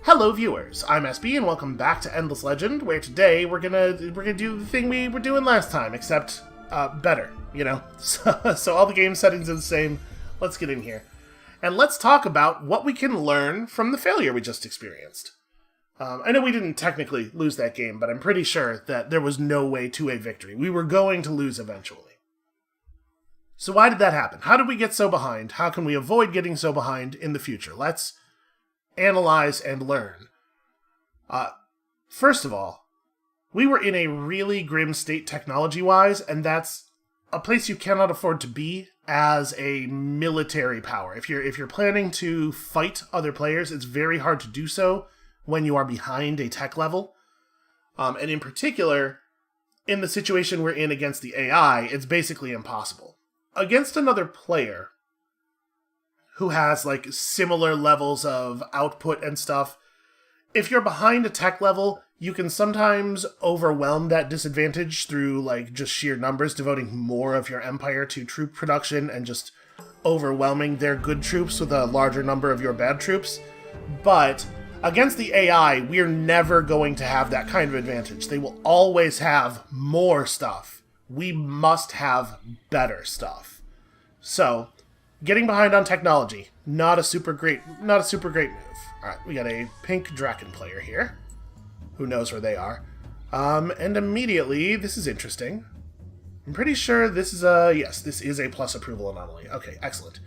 Hello viewers, I'm SB and welcome back to Endless Legend, where today we're gonna do the thing we were doing last time, except better, you know? So all the game settings are the same. Let's get in here. And let's talk about what we can learn from the failure we just experienced. I know we didn't technically lose that game, but I'm pretty sure that there was no way to a victory. We were going to lose eventually. So why did that happen? How did we get so behind? How can we avoid getting so behind in the future? Let's analyze and learn. First of all, we were in a really grim state technology-wise, and that's a place you cannot afford to be as a military power. If you're planning to fight other players, it's very hard to do so when you are behind a tech level. And in particular, in the situation we're in against the AI, it's basically impossible. Against another player who has like similar levels of output and stuff, if you're behind a tech level, you can sometimes overwhelm that disadvantage through like just sheer numbers, devoting more of your empire to troop production and just overwhelming their good troops with a larger number of your bad troops. But against the AI, we're never going to have that kind of advantage. They will always have more stuff. We must have better stuff. So, getting behind on technology, not a super great move. Alright, we got a pink Draken player here. Who knows where they are. And immediately, this is interesting. I'm pretty sure this is this is a plus approval anomaly. Okay, excellent.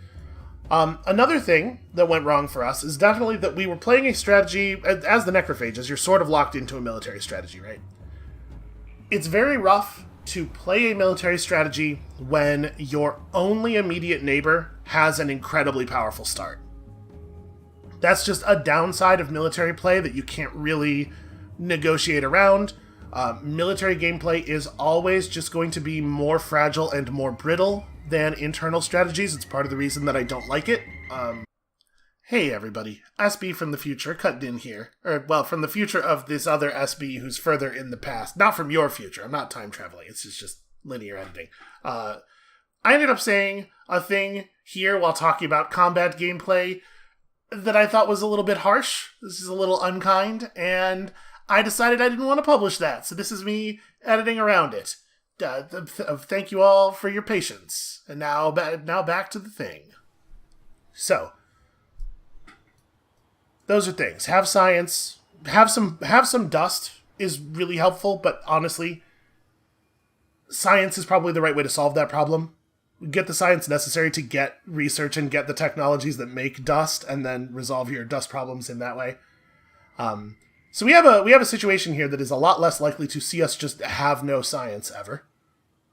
Another thing that went wrong for us is definitely that we were playing a strategy, as the necrophages, you're sort of locked into a military strategy, right? It's very rough to play a military strategy when your only immediate neighbor has an incredibly powerful start. That's just a downside of military play that you can't really negotiate around. Military gameplay is always just going to be more fragile and more brittle than internal strategies. It's part of the reason that I don't like it. Hey everybody, SB from the future, cut in here. From the future of this other SB who's further in the past. Not from your future, I'm not time traveling, it's just linear editing. I ended up saying a thing here while talking about combat gameplay that I thought was a little bit harsh. This is a little unkind, and I decided I didn't want to publish that, so this is me editing around it. Thank you all for your patience. And now back to the thing. So, those are things. Have science. Have some dust is really helpful, but honestly, science is probably the right way to solve that problem. Get the science necessary to get research and get the technologies that make dust, and then resolve your dust problems in that way. So we have a situation here that is a lot less likely to see us just have no science ever.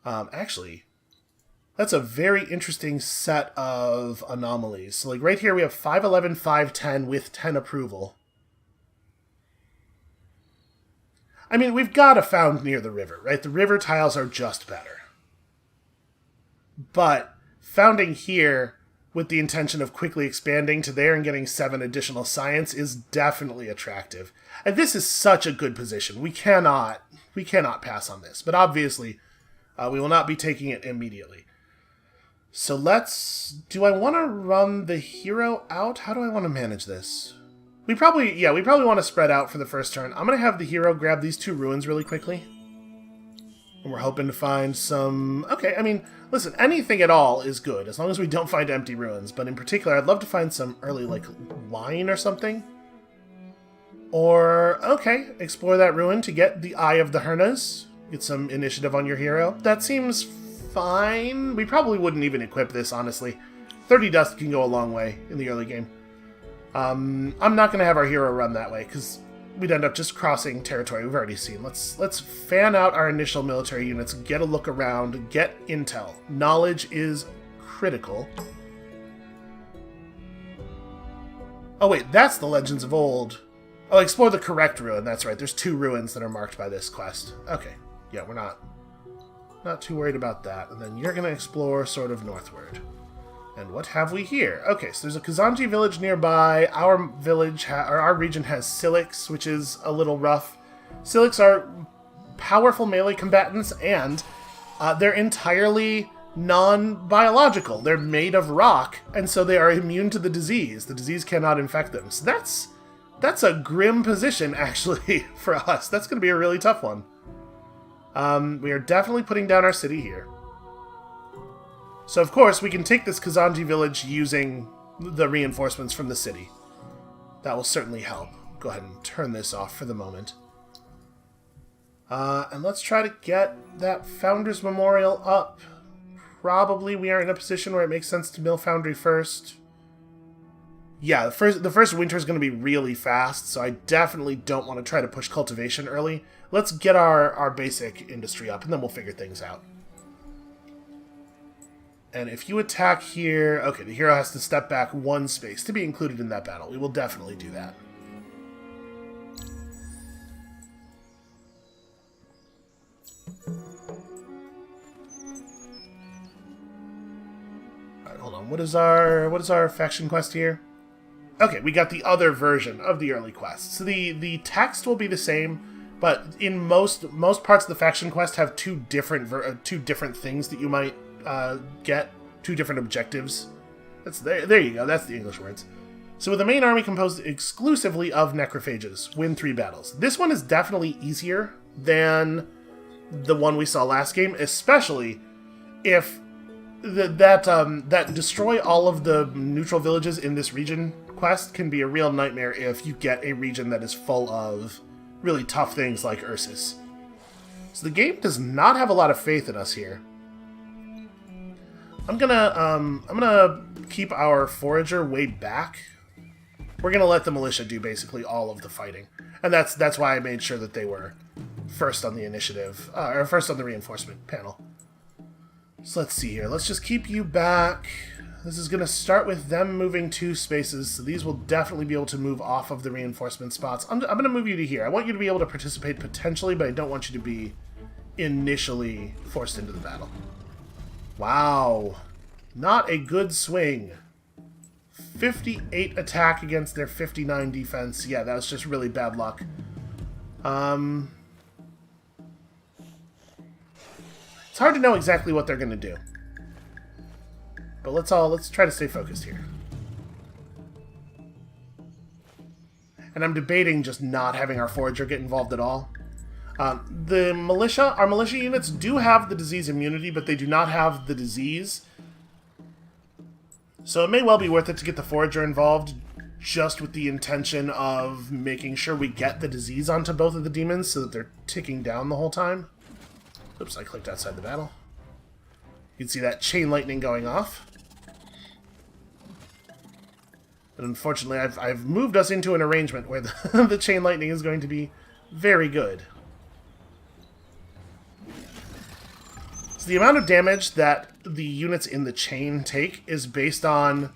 Actually, that's a very interesting set of anomalies. So like right here we have 511, 510 with 10 approval. I mean, we've got a found near the river, right? The river tiles are just better. But founding here with the intention of quickly expanding to there and getting 7 additional science is definitely attractive. And this is such a good position. We cannot pass on this. But obviously, we will not be taking it immediately. So do I want to run the hero out? How do I want to manage this? We probably want to spread out for the first turn. I'm going to have the hero grab these 2 ruins really quickly. And we're hoping to find some... Okay, I mean, listen, anything at all is good, as long as we don't find empty ruins. But in particular, I'd love to find some early, like, wine or something. Or, okay, explore that ruin to get the Eye of the Hernas. Get some initiative on your hero. That seems fine. We probably wouldn't even equip this, honestly. 30 dust can go a long way in the early game. I'm not going to have our hero run that way, because we'd end up just crossing territory we've already seen. Let's fan out our initial military units, get a look around, get intel. Knowledge is critical. Oh wait, that's the Legends of Old. Oh, explore the correct ruin, that's right. There's 2 ruins that are marked by this quest. Okay, yeah, we're not too worried about that. And then you're going to explore sort of northward. And what have we here? Okay, so there's a Kazanji village nearby. Our village, our region has Silics, which is a little rough. Silics are powerful melee combatants, and they're entirely non-biological. They're made of rock, and so they are immune to the disease. The disease cannot infect them. So that's That's a grim position, actually, for us. That's going to be a really tough one. We are definitely putting down our city here. So, of course, we can take this Kazanji village using the reinforcements from the city. That will certainly help. Go ahead and turn this off for the moment. And let's try to get that Founders Memorial up. Probably we are in a position where it makes sense to mill Foundry first. Yeah, the first winter is going to be really fast, so I definitely don't want to try to push cultivation early. Let's get our basic industry up, and then we'll figure things out. And if you attack here... Okay, the hero has to step back one space to be included in that battle. We will definitely do that. Alright, hold on. What is our faction quest here? Okay, we got the other version of the early quest. So the text will be the same, but in most parts of the faction quest have two different things that you might get, two different objectives. There you go, that's the English words. So with the main army composed exclusively of necrophages, win 3 battles. This one is definitely easier than the one we saw last game, especially if that destroy all of the neutral villages in this region quest can be a real nightmare if you get a region that is full of really tough things like Ursus. So the game does not have a lot of faith in us here. I'm gonna keep our forager way back. We're gonna let the militia do basically all of the fighting, and that's why I made sure that they were first on the initiative, or first on the reinforcement panel. So let's see here. Let's just keep you back. This is gonna start with them moving 2 spaces, so these will definitely be able to move off of the reinforcement spots. I'm gonna move you to here. I want you to be able to participate potentially, but I don't want you to be initially forced into the battle. Wow. Not a good swing. 58 attack against their 59 defense. Yeah, that was just really bad luck. It's hard to know exactly what they're going to do. But let's try to stay focused here. And I'm debating just not having our forager get involved at all. Our militia units do have the disease immunity, but they do not have the disease. So it may well be worth it to get the forager involved, just with the intention of making sure we get the disease onto both of the demons so that they're ticking down the whole time. Oops, I clicked outside the battle. You can see that chain lightning going off. And unfortunately, I've moved us into an arrangement where the chain lightning is going to be very good. So the amount of damage that the units in the chain take is based on...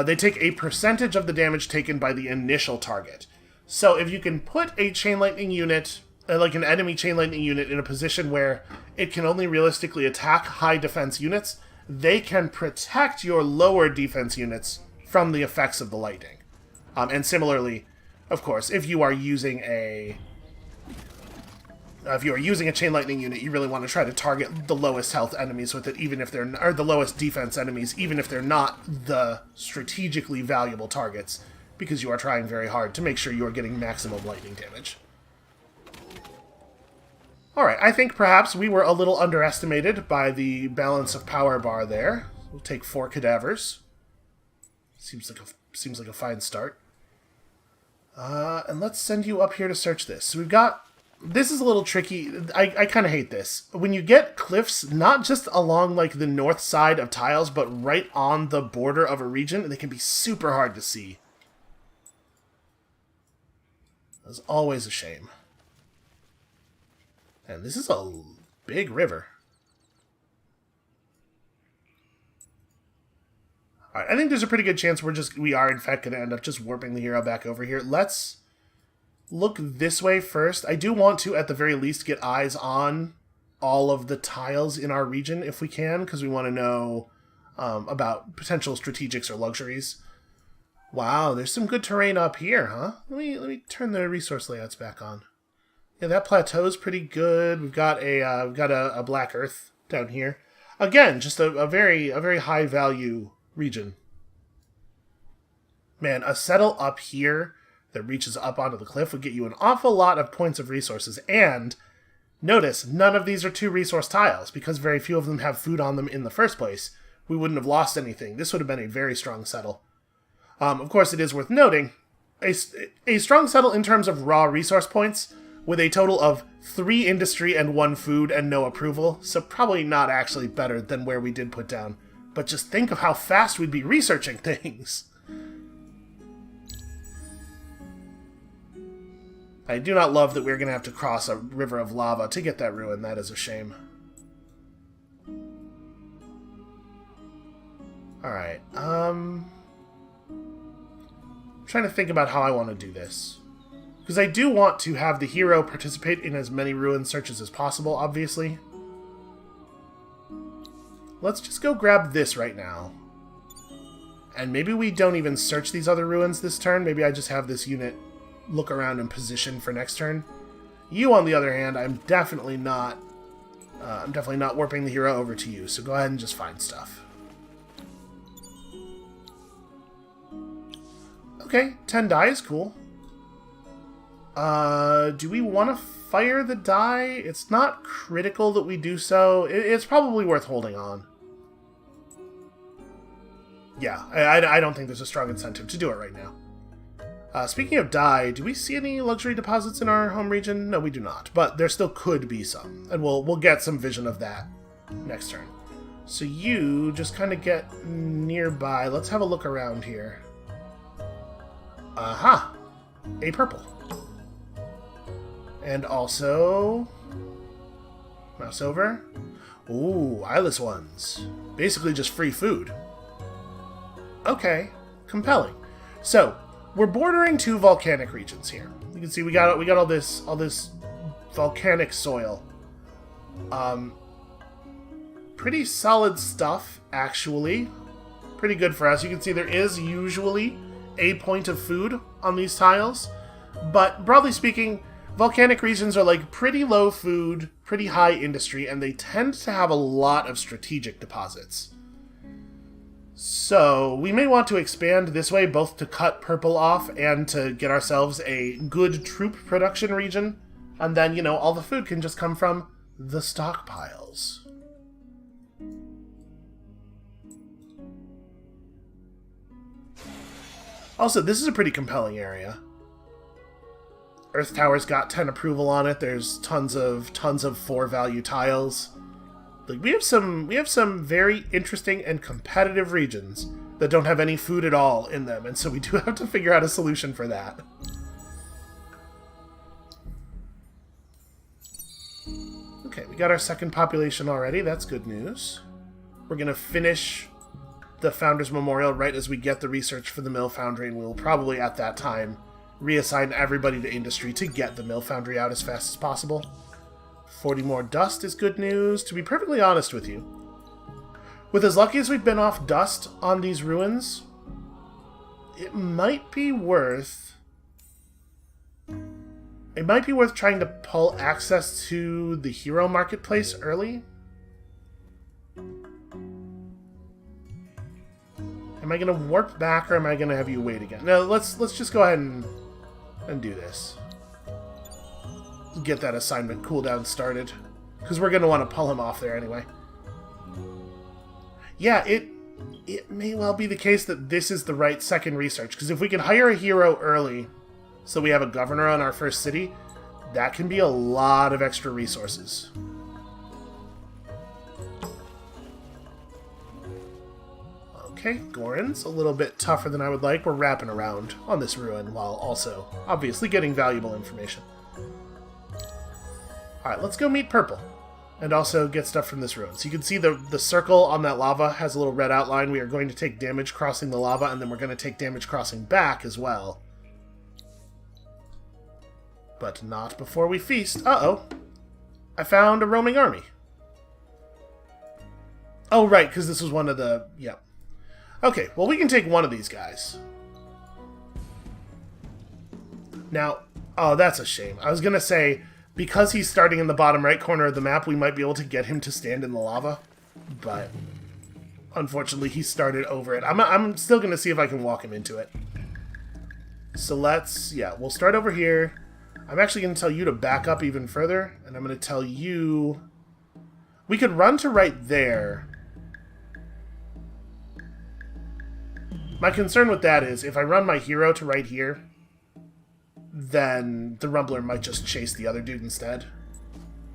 they take a percentage of the damage taken by the initial target. So if you can put a chain lightning unit, like an enemy chain lightning unit, in a position where it can only realistically attack high defense units, they can protect your lower defense units from the effects of the lightning. And similarly, of course, if you are using a chain lightning unit, you really want to try to target the lowest health enemies with it, even if they're, or the lowest defense enemies, even if they're not the strategically valuable targets, because you are trying very hard to make sure you are getting maximum lightning damage. Alright, I think perhaps we were a little underestimated by the balance of power bar there. We'll take 4 cadavers. Seems like a fine start. And let's send you up here to search this. So we've got... This is a little tricky. I kind of hate this. When you get cliffs, not just along like the north side of tiles, but right on the border of a region, they can be super hard to see. That's always a shame. And this is a big river. Alright, I think there's a pretty good chance we are in fact going to end up just warping the hero back over here. Let's look this way first. I do want to, at the very least, get eyes on all of the tiles in our region if we can, because we want to know about potential strategics or luxuries. Wow, there's some good terrain up here, huh? Let me turn the resource layouts back on. Yeah, that plateau is pretty good. We've got a black earth down here. Again, just a very high value region. Man, a settle up here that reaches up onto the cliff would get you an awful lot of points of resources. And notice, none of these are 2 resource tiles, because very few of them have food on them in the first place. We wouldn't have lost anything. This would have been a very strong settle. Of course, it is worth noting, a strong settle in terms of raw resource points, with a total of 3 industry and 1 food and no approval, so probably not actually better than where we did put down. But just think of how fast we'd be researching things. I do not love that we're going to have to cross a river of lava to get that ruin. That is a shame. Alright, I'm trying to think about how I want to do this. Because I do want to have the hero participate in as many ruin searches as possible, obviously. Let's just go grab this right now. And maybe we don't even search these other ruins this turn. Maybe I just have this unit look around and position for next turn. You, on the other hand, I'm definitely not warping the hero over to you, so go ahead and just find stuff. Okay, 10 die is cool. Do we want to fire the die? It's not critical that we do so. It's probably worth holding on. Yeah, I don't think there's a strong incentive to do it right now. Speaking of die, do we see any luxury deposits in our home region? No, we do not, but there still could be some, and we'll get some vision of that next turn. So you just kind of get nearby. Let's have a look around here. Aha! A purple. And also... mouse over. Ooh, eyeless ones. Basically just free food. Okay, compelling. So, we're bordering 2 volcanic regions here. You can see we got all this volcanic soil. Pretty solid stuff, actually. Pretty good for us. You can see there is usually a point of food on these tiles, but broadly speaking, volcanic regions are like pretty low food, pretty high industry, and they tend to have a lot of strategic deposits. So, we may want to expand this way, both to cut purple off and to get ourselves a good troop production region. And then, you know, all the food can just come from the stockpiles. Also, this is a pretty compelling area. Earth Tower's got 10 approval on it. There's tons of 4 value tiles. Like, we have some very interesting and competitive regions that don't have any food at all in them, and so we do have to figure out a solution for that. Okay, we got our second population already. That's good news. We're going to finish the Founders Memorial right as we get the research for the Mill Foundry, and we'll probably, at that time, reassign everybody to industry to get the Mill Foundry out as fast as possible. 40 more dust is good news. To be perfectly honest with you, with as lucky as we've been off dust on these ruins, it might be worth trying to pull access to the hero marketplace early. Am I going to warp back, or am I going to have you wait again? No, let's just go ahead and do this. Get that assignment cooldown started, because we're going to want to pull him off there anyway. Yeah, it may well be the case that this is the right second research, because if we can hire a hero early so we have a governor on our first city, that can be a lot of extra resources. Okay, Gorin's a little bit tougher than I would like. We're wrapping around on this ruin while also obviously getting valuable information. Alright, let's go meet Purple, and also get stuff from this ruin. So you can see the circle on that lava has a little red outline. We are going to take damage crossing the lava, and then we're going to take damage crossing back as well. But not before we feast. Uh-oh. I found a roaming army. Oh, right, because this was one of the... Yep. Okay, well, we can take one of these guys. Now... Oh, that's a shame. I was going to say... Because he's starting in the bottom right corner of the map, we might be able to get him to stand in the lava. But, unfortunately, he started over it. I'm still going to see if I can walk him into it. So let's, yeah, we'll start over here. I'm actually going to tell you to back up even further, and I'm going to tell you... We could run to right there. My concern with that is, if I run my hero to right here, then the Rumbler might just chase the other dude instead.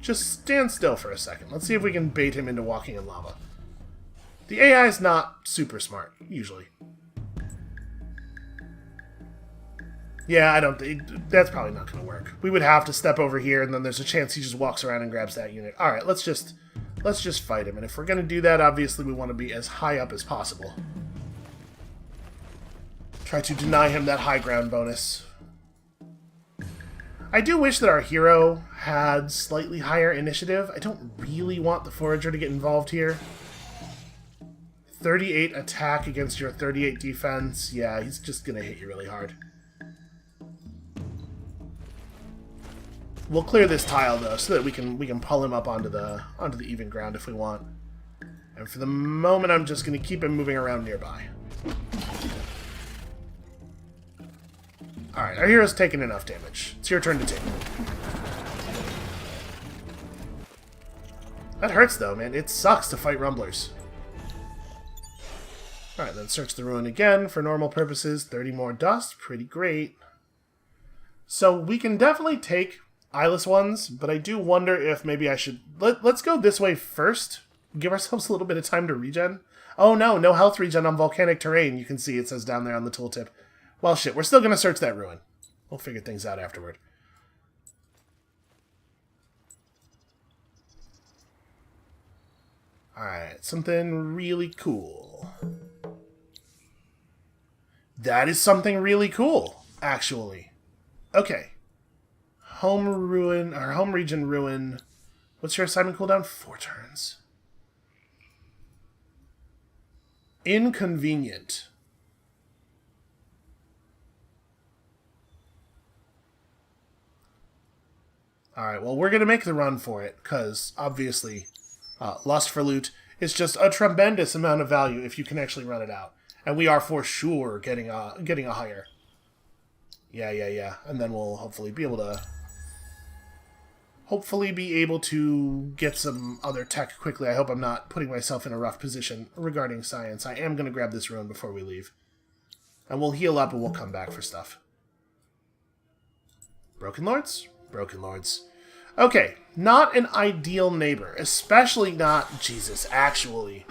Just stand still for a second. Let's see if we can bait him into walking in lava. The AI is not super smart, usually. Yeah, I don't think... That's probably not going to work. We would have to step over here, and then there's a chance he just walks around and grabs that unit. Alright, let's just fight him. And if we're going to do that, obviously we want to be as high up as possible. Try to deny him that high ground bonus. I do wish that our hero had slightly higher initiative. I don't really want the Forager to get involved here. 38 attack against your 38 defense. Yeah, he's just going to hit you really hard. We'll clear this tile though, so that we can pull him up onto the even ground if we want. And for the moment, I'm just going to keep him moving around nearby. Alright, our hero's taken enough damage. It's your turn to take. That hurts though, man. It sucks to fight Rumblers. Alright, then search the ruin again for normal purposes. 30 more dust. Pretty great. So we can definitely take eyeless ones, but I do wonder if maybe I should... Let's go this way first. Give ourselves a little bit of time to regen. Oh no, no health regen on volcanic terrain. You can see it says down there on the tooltip. Well, shit, we're still going to search that ruin. We'll figure things out afterward. Alright, something really cool. That is something really cool, actually. Okay. Home ruin, or home region ruin. What's your assignment cooldown? 4 turns. Inconvenient. Alright, well, we're going to make the run for it, because, obviously, Lust for Loot is just a tremendous amount of value if you can actually run it out. And we are for sure getting a higher. Yeah. And then we'll hopefully be able to get some other tech quickly. I hope I'm not putting myself in a rough position regarding science. I am going to grab this ruin before we leave. And we'll heal up and we'll come back for stuff. Broken Lords? Broken Lords. Okay, not an ideal neighbor, especially not... Jesus, actually.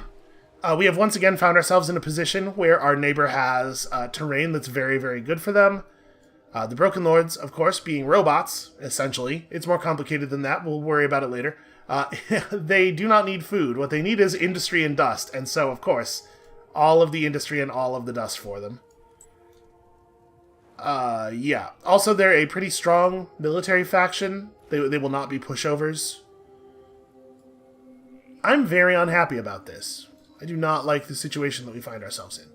We have once again found ourselves in a position where our neighbor has terrain that's very, very good for them. The Broken Lords, of course, being robots, essentially. It's more complicated than that. We'll worry about it later. They do not need food. What they need is industry and dust. And so, of course, all of the industry and all of the dust for them. Yeah. Also, they're a pretty strong military faction. They will not be pushovers. I'm very unhappy about this. I do not like the situation that we find ourselves in.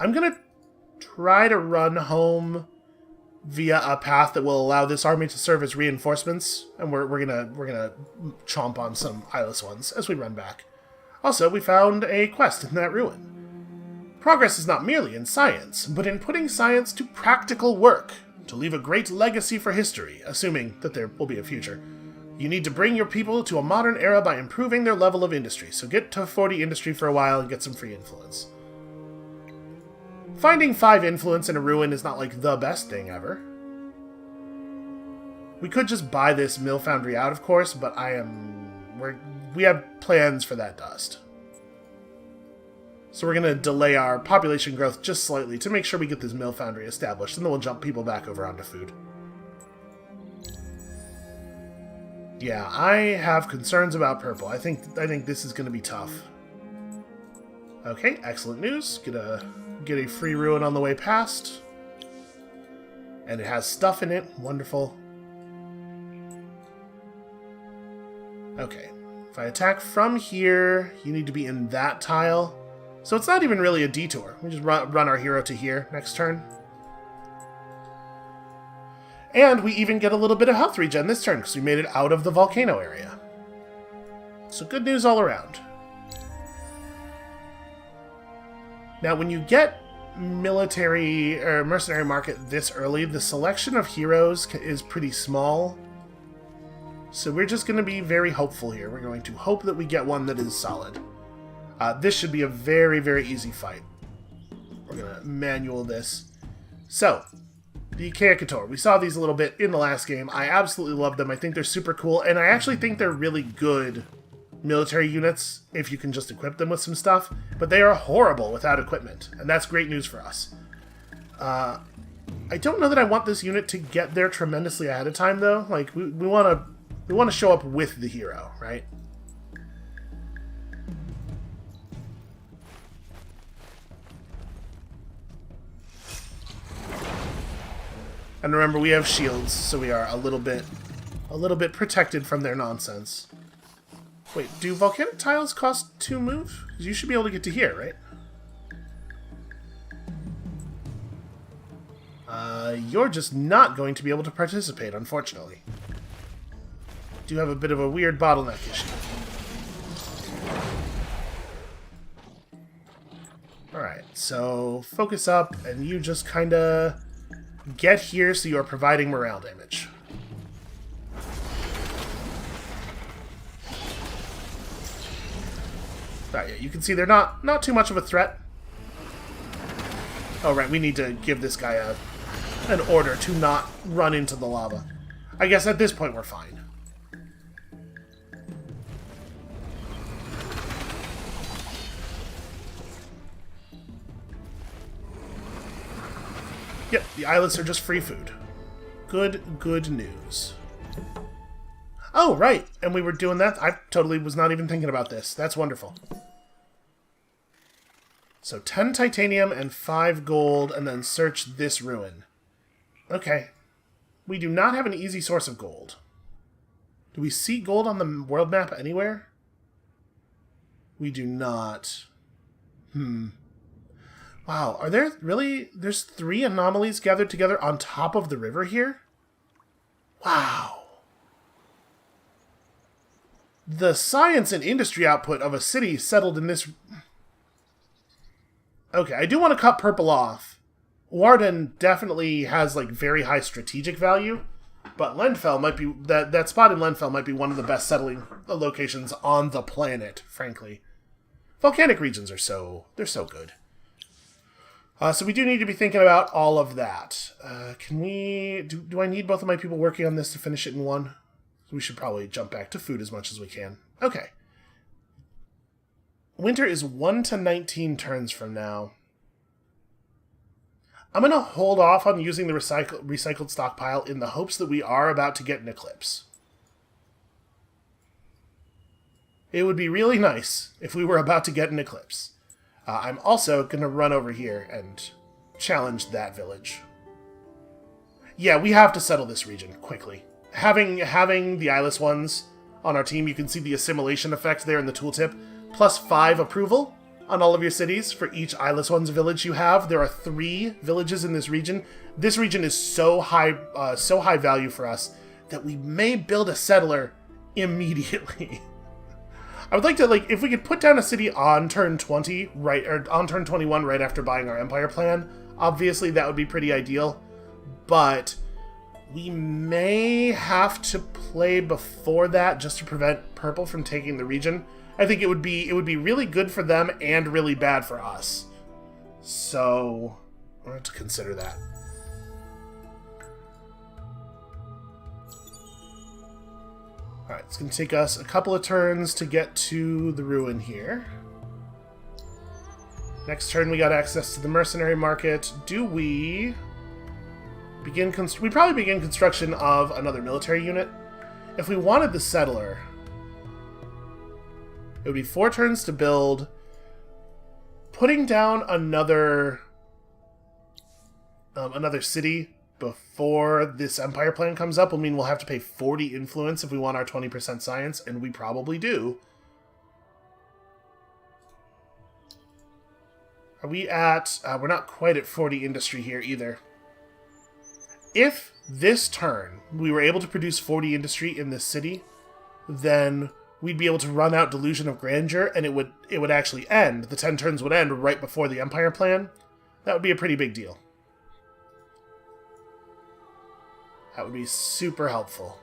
I'm going to try to run home via a path that will allow this army to serve as reinforcements, and we're gonna chomp on some eyeless ones as we run back. Also, we found a quest in that ruin. Progress is not merely in science, but in putting science to practical work, to leave a great legacy for history, assuming that there will be a future. You need to bring your people to a modern era by improving their level of industry, so get to 40 industry for a while and get some free influence. Finding 5 influence in a ruin is not like the best thing ever. We could just buy this mill foundry out, of course, but we have plans for that dust. So we're going to delay our population growth just slightly to make sure we get this mill foundry established, and then we'll jump people back over onto food. Yeah, I have concerns about purple. I think this is going to be tough. Okay, excellent news. Get a free ruin on the way past. And it has stuff in it. Wonderful. Okay. If I attack from here, you need to be in that tile. So it's not even really a detour. We just run our hero to here next turn. And we even get a little bit of health regen this turn because we made it out of the volcano area. So good news all around. Now, when you get military or mercenary market this early, the selection of heroes is pretty small. So we're just going to be very hopeful here. We're going to hope that we get one that is solid. This should be a very, very easy fight. We're going to manual this. So, the Kaikator. We saw these a little bit in the last game. I absolutely love them. I think they're super cool, and I actually think they're really good military units if you can just equip them with some stuff, but they are horrible without equipment, and that's great news for us. I don't know that I want this unit to get there tremendously ahead of time, though. Like, we want to show up with the hero, right? And remember, we have shields, so we are a little bit protected from their nonsense. Wait, do volcanic tiles cost 2 moves? Because you should be able to get to here, right? You're just not going to be able to participate, unfortunately. Do have a bit of a weird bottleneck issue. Alright, so focus up, and you just kinda get here so you are providing morale damage. Right, yeah, you can see they're not too much of a threat. Oh, right, we need to give this guy an order to not run into the lava. I guess at this point we're fine. Yep, the islets are just free food. Good news. Oh, right, and we were doing that. I totally was not even thinking about this. That's wonderful. So 10 titanium and 5 gold, and then search this ruin. Okay. We do not have an easy source of gold. Do we see gold on the world map anywhere? We do not. Wow, are there really... There's 3 anomalies gathered together on top of the river here? Wow. The science and industry output of a city settled in this... Okay, I do want to cut purple off. Warden definitely has, like, very high strategic value, but Lenfell might be... That spot in Lenfell might be one of the best settling locations on the planet, frankly. Volcanic regions are they're so good. So we do need to be thinking about all of that. Can we... Do I need both of my people working on this to finish it in one? We should probably jump back to food as much as we can. Okay. Winter is 1 to 19 turns from now. I'm going to hold off on using the recycled stockpile in the hopes that we are about to get an eclipse. It would be really nice if we were about to get an eclipse. I'm also going to run over here and challenge that village. Yeah, we have to settle this region quickly. Having the eyeless ones on our team, you can see the assimilation effect there in the tooltip. Plus 5 approval on all of your cities for each eyeless ones village you have. There are 3 villages in this region. This region is so high value for us that we may build a settler immediately. I would like to, like, if we could put down a city on turn 20, right, or on turn 21 right after buying our Empire plan, obviously that would be pretty ideal, but we may have to play before that just to prevent purple from taking the region. I think it would be really good for them and really bad for us. So, we'll have to consider that. Alright, it's going to take us a couple of turns to get to the ruin here. Next turn we got access to the mercenary market. Do we begin... We probably begin construction of another military unit. If we wanted the settler, it would be 4 turns to build. Putting down another city before this Empire plan comes up will mean we'll have to pay 40 influence if we want our 20% science, and we probably do. Are we at... we're not quite at 40 industry here either. If this turn we were able to produce 40 industry in this city, then we'd be able to run out Delusion of Grandeur, and it would actually end. The 10 turns would end right before the Empire plan. That would be a pretty big deal. That would be super helpful.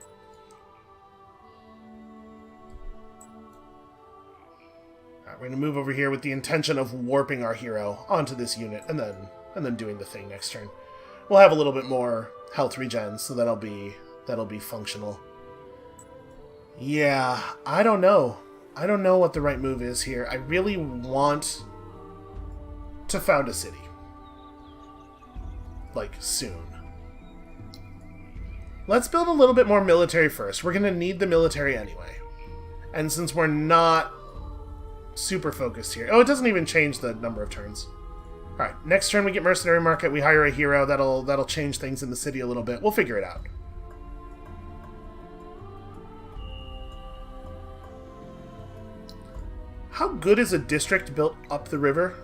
Alright, we're going to move over here with the intention of warping our hero onto this unit and then doing the thing next turn. We'll have a little bit more health regen, so that'll be functional. Yeah, I don't know. I don't know what the right move is here. I really want to found a city. Like, soon. Let's build a little bit more military first. We're going to need the military anyway. And since we're not super focused here... Oh, it doesn't even change the number of turns. Alright, next turn we get Mercenary Market. We hire a hero. That'll change things in the city a little bit. We'll figure it out. How good is a district built up the river?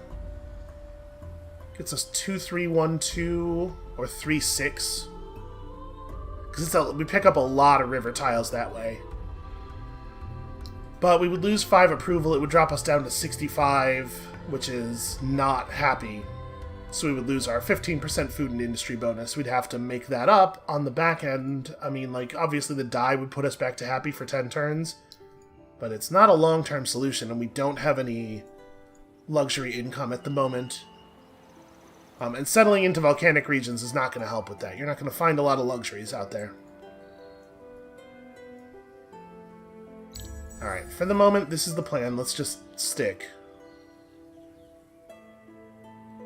Gets us 2-3-1-2 or 3-6. Because we pick up a lot of river tiles that way. But we would lose 5 approval. It would drop us down to 65, which is not happy. So we would lose our 15% food and industry bonus. We'd have to make that up on the back end. I mean, like, obviously the die would put us back to happy for 10 turns. But it's not a long-term solution, and we don't have any luxury income at the moment. And settling into volcanic regions is not going to help with that. You're not going to find a lot of luxuries out there. Alright, for the moment, this is the plan. Let's just stick.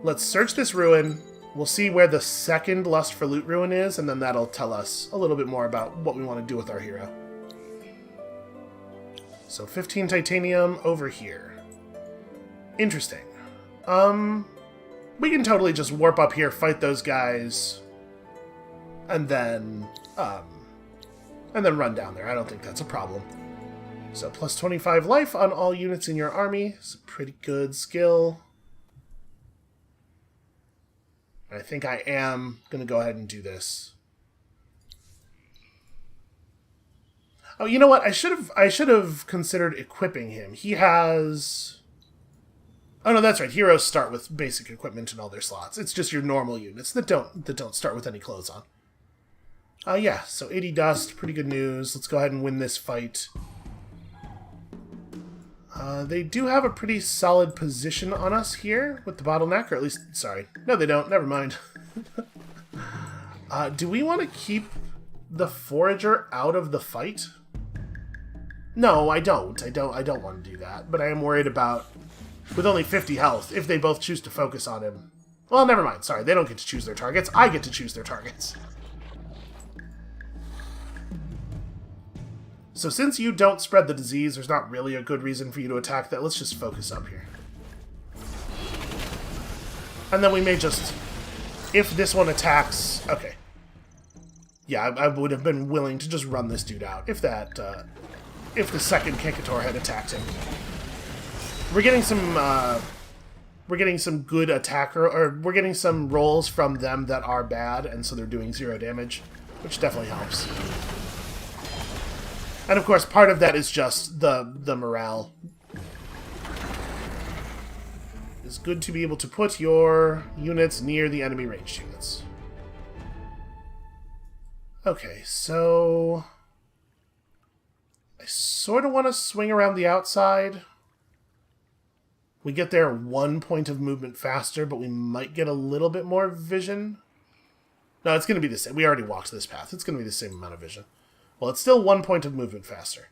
Let's search this ruin. We'll see where the second Lust for Loot ruin is, and then that'll tell us a little bit more about what we want to do with our hero. So 15 titanium over here. Interesting. We can totally just warp up here, fight those guys, and then run down there. I don't think that's a problem. So plus 25 life on all units in your army. It's a pretty good skill. I think I am going to go ahead and do this. Oh, you know what? I should have considered equipping him. He has... Oh no, that's right. Heroes start with basic equipment in all their slots. It's just your normal units that don't start with any clothes on. Yeah, so 80 dust, pretty good news. Let's go ahead and win this fight. They do have a pretty solid position on us here with the bottleneck, or at least, sorry. No, they don't. Never mind. Do we want to keep the forager out of the fight? No, I don't. I don't want to do that, but I am worried about, with only 50 health, if they both choose to focus on him. Well, never mind. Sorry, they don't get to choose their targets. I get to choose their targets. So since you don't spread the disease, there's not really a good reason for you to attack that. Let's just focus up here. And then we may just... If this one attacks... Okay. Yeah, I would have been willing to just run this dude out if that... if the second Kekator had attacked him. We're getting some good attacker... Or we're getting some rolls from them that are bad, and so they're doing 0 damage, which definitely helps. And of course, part of that is just the morale. It's good to be able to put your units near the enemy ranged units. Okay, so... I sort of want to swing around the outside. We get there 1 point of movement faster, but we might get a little bit more vision. No, it's going to be the same. We already walked this path. It's going to be the same amount of vision. Well, it's still 1 point of movement faster.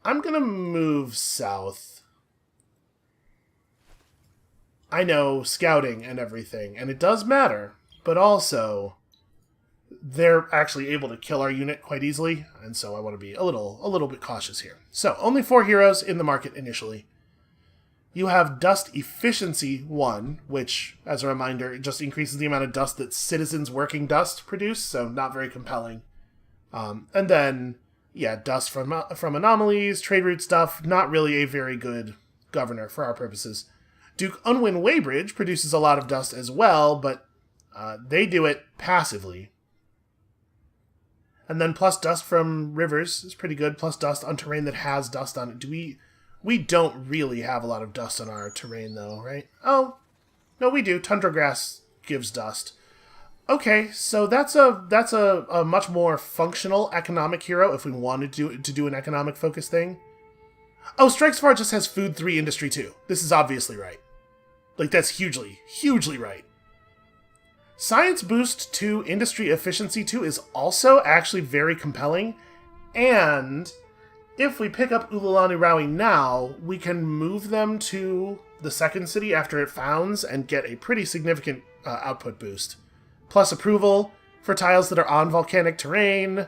I'm going to move south. I know, scouting and everything, and it does matter, but also they're actually able to kill our unit quite easily, and so I want to be a little bit cautious here. So, only 4 heroes in the market initially. You have Dust Efficiency 1, which, as a reminder, just increases the amount of dust that citizens working dust produce, so not very compelling. And then, yeah, dust from anomalies, trade route stuff, not really a very good governor for our purposes. Duke Unwin Weybridge produces a lot of dust as well, but they do it passively. And then plus dust from rivers is pretty good, plus dust on terrain that has dust on it. We don't really have a lot of dust on our terrain, though, right? Oh, no, we do. Tundra grass gives dust. Okay, so that's a much more functional economic hero if we wanted to do an economic focus thing. Oh, Strikes Far just has food 3, industry 2. This is obviously right. Like, that's hugely, hugely right. Science Boost 2, Industry Efficiency 2 is also actually very compelling, and if we pick up Ululani Raui now, we can move them to the second city after it founds and get a pretty significant output boost. Plus approval for tiles that are on volcanic terrain.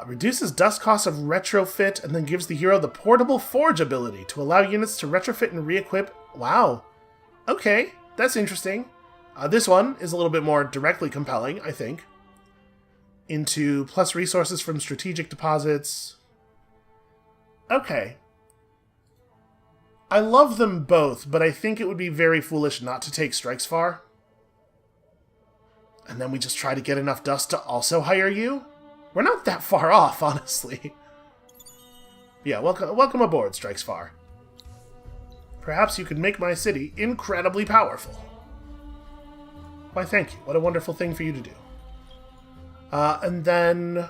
Reduces dust costs of retrofit and then gives the hero the portable forge ability to allow units to retrofit and re-equip. Wow. Okay, that's interesting. This one is a little bit more directly compelling, I think. Into plus resources from strategic deposits. Okay. I love them both, but I think it would be very foolish not to take Strikes Far. And then we just try to get enough dust to also hire you? We're not that far off, honestly. Yeah, welcome aboard, Strikes Far. Perhaps you could make my city incredibly powerful. Why, thank you. What a wonderful thing for you to do. And then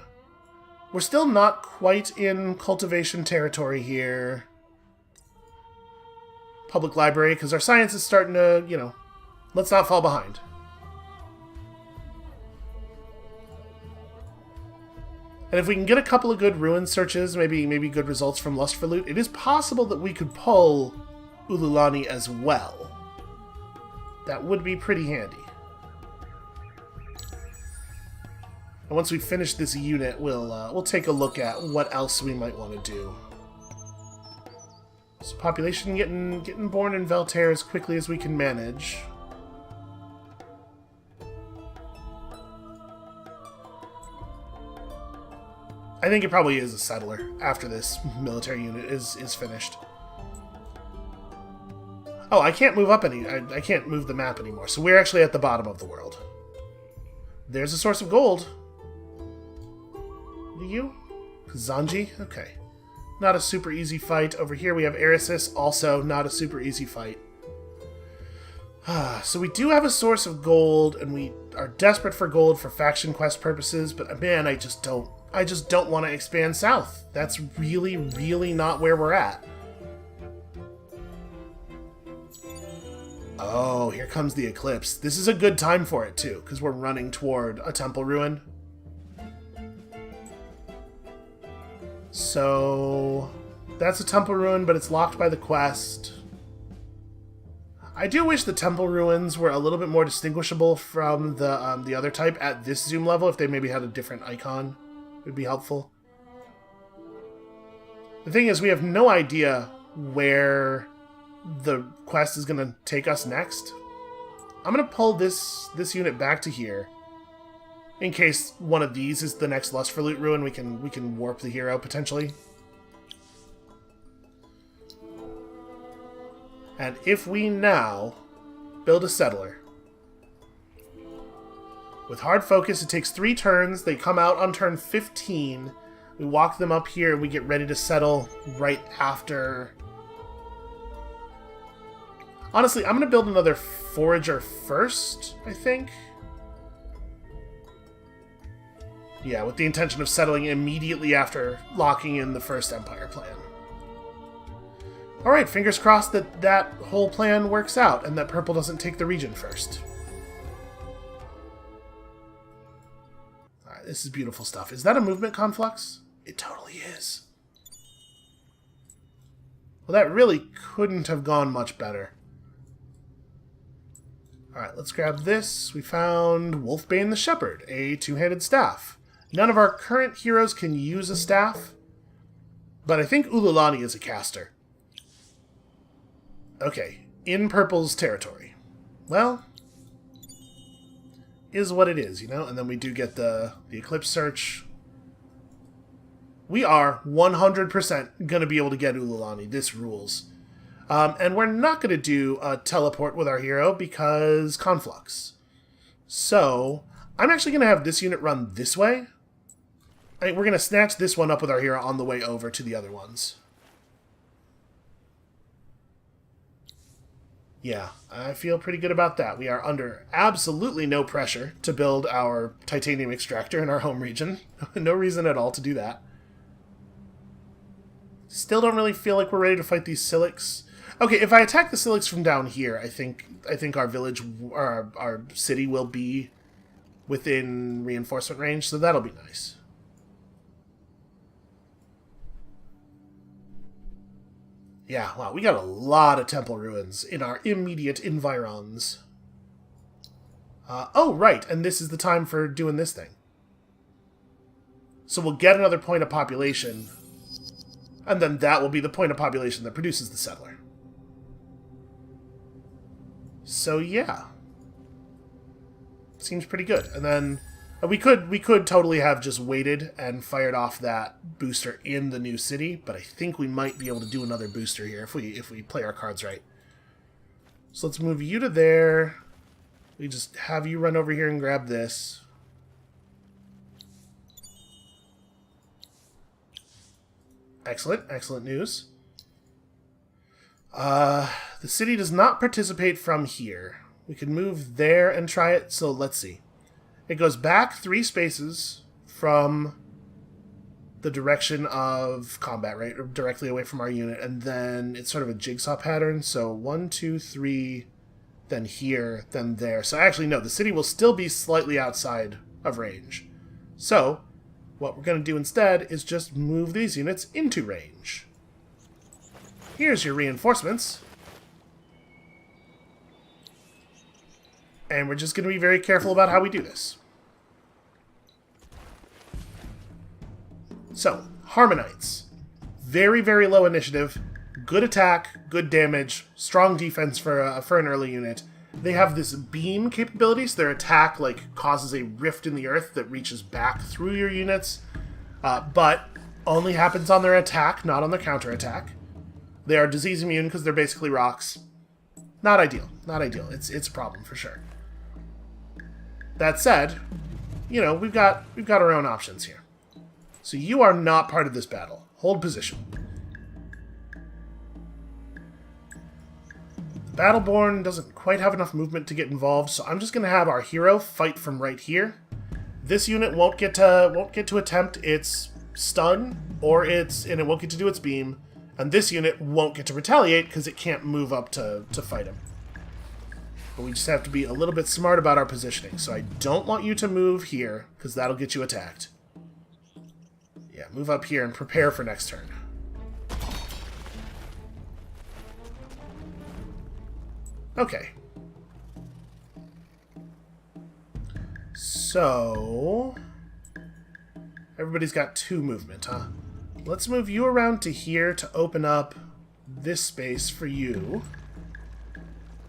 we're still not quite in cultivation territory here. Public library, because our science is starting to, you know, let's not fall behind. And if we can get a couple of good ruin searches, maybe good results from Lust for Loot, it is possible that we could pull Ululani as well. That would be pretty handy. And once we finish this unit, we'll take a look at what else we might want to do. So population getting born in Veltaire as quickly as we can manage. I think it probably is a settler after this military unit is finished. Oh, I can't move up I can't move the map anymore, so we're actually at the bottom of the world. There's a source of gold. You? Zanji? Okay. Not a super easy fight. Over here we have Eresis, also not a super easy fight. So we do have a source of gold, and we are desperate for gold for faction quest purposes, but man, I just don't want to expand south. That's really, really not where we're at. Oh, here comes the eclipse. This is a good time for it, too, because we're running toward a temple ruin. So that's a temple ruin, but it's locked by the quest. I do wish the temple ruins were a little bit more distinguishable from the other type at this zoom level. If they maybe had a different icon, it would be helpful. The thing is, we have no idea where the quest is going to take us next. I'm going to pull this unit back to here. In case one of these is the next Lust for Loot ruin, we can warp the hero, potentially. And if we now build a settler, with hard focus, it takes 3 turns. They come out on turn 15. We walk them up here, and we get ready to settle right after. Honestly, I'm going to build another forager first, I think. Yeah, with the intention of settling immediately after locking in the first Empire plan. Alright, fingers crossed that that whole plan works out and that purple doesn't take the region first. Alright, this is beautiful stuff. Is that a movement conflux? It totally is. Well, that really couldn't have gone much better. Alright, let's grab this. We found Wolfbane the Shepherd, a 2-handed staff. None of our current heroes can use a staff, but I think Ululani is a caster. Okay, in purple's territory. Well, is what it is, you know? And then we do get the Eclipse Search. We are 100% going to be able to get Ululani. This rules. And we're not going to do a teleport with our hero because conflux. So, I'm actually going to have this unit run this way. We're going to snatch this one up with our hero on the way over to the other ones. Yeah, I feel pretty good about that. We are under absolutely no pressure to build our titanium extractor in our home region. No reason at all to do that. Still don't really feel like we're ready to fight these Silics. Okay, if I attack the Silics from down here, I think our village, our city will be within reinforcement range, so that'll be nice. Yeah, wow, we got a lot of temple ruins in our immediate environs. Oh, right, and this is the time for doing this thing. So we'll get another point of population, and then that will be the point of population that produces the settler. So yeah. Seems pretty good. And then we could totally have just waited and fired off that booster in the new city, but I think we might be able to do another booster here if we play our cards right. So let's move you to there. We just have you run over here and grab this. Excellent, excellent news. The city does not participate from here. We could move there and try it, so let's see. It goes back 3 spaces from the direction of combat, right? Or directly away from our unit, and then it's sort of a jigsaw pattern, so 1, 2, 3, then here, then there. So actually, no, the city will still be slightly outside of range. So, what we're going to do instead is just move these units into range. Here's your reinforcements. And we're just going to be very careful about how we do this. So, Harmonites. Very, very low initiative. Good attack, good damage, strong defense for an early unit. They have this beam capability, so their attack causes a rift in the earth that reaches back through your units, but only happens on their attack, not on their counterattack. They are disease immune because they're basically rocks. Not ideal. Not ideal. It's a problem for sure. That said, you know, we've got our own options here. So you are not part of this battle. Hold position. The Battleborn doesn't quite have enough movement to get involved, so I'm just going to have our hero fight from right here. This unit won't get to attempt its stun, and it won't get to do its beam, and this unit won't get to retaliate because it can't move up to fight him. But we just have to be a little bit smart about our positioning. So I don't want you to move here, because that'll get you attacked. Yeah, move up here and prepare for next turn. Okay. So... everybody's got 2 movement, huh? Let's move you around to here to open up this space for you.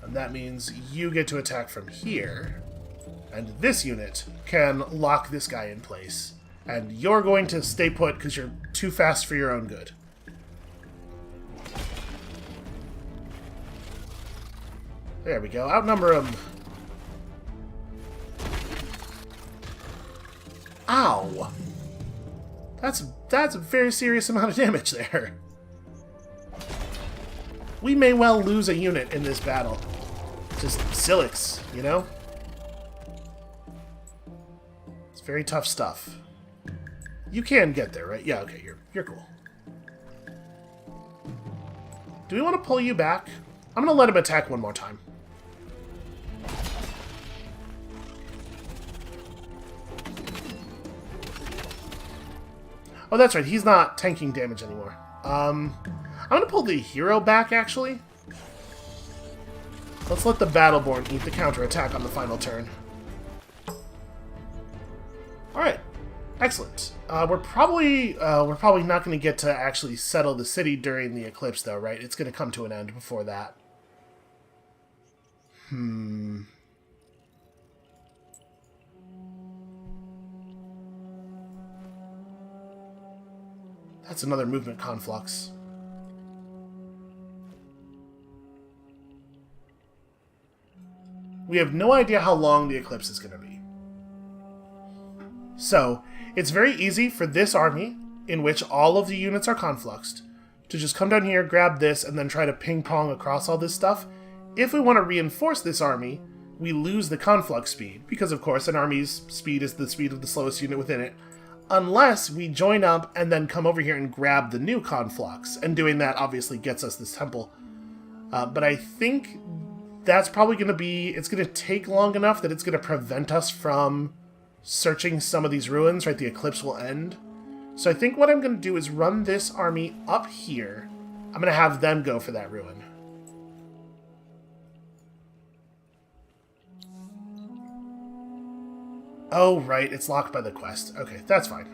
And that means you get to attack from here. And this unit can lock this guy in place. And you're going to stay put because you're too fast for your own good. There we go. Outnumber him. Ow! That's a very serious amount of damage there. We may well lose a unit in this battle. Just Silics, you know? It's very tough stuff. You can get there, right? Yeah, okay, you're cool. Do we want to pull you back? I'm going to let him attack one more time. Oh, that's right. He's not tanking damage anymore. I'm going to pull the hero back, actually. Let's let the Battleborn eat the counterattack on the final turn. Alright. Excellent. We're probably not going to get to actually settle the city during the eclipse, though, right? It's going to come to an end before that. That's another movement conflux. We have no idea how long the eclipse is going to be. So, it's very easy for this army, in which all of the units are confluxed, to just come down here, grab this, and then try to ping-pong across all this stuff. If we want to reinforce this army, we lose the conflux speed, because of course an army's speed is the speed of the slowest unit within it, unless we join up and then come over here and grab the new conflux, and doing that obviously gets us this temple. But I think that's probably going to be... It's going to take long enough that it's going to prevent us from searching some of these ruins, right? The eclipse will end. So I think what I'm going to do is run this army up here. I'm going to have them go for that ruin. Oh, right, it's locked by the quest. Okay, that's fine.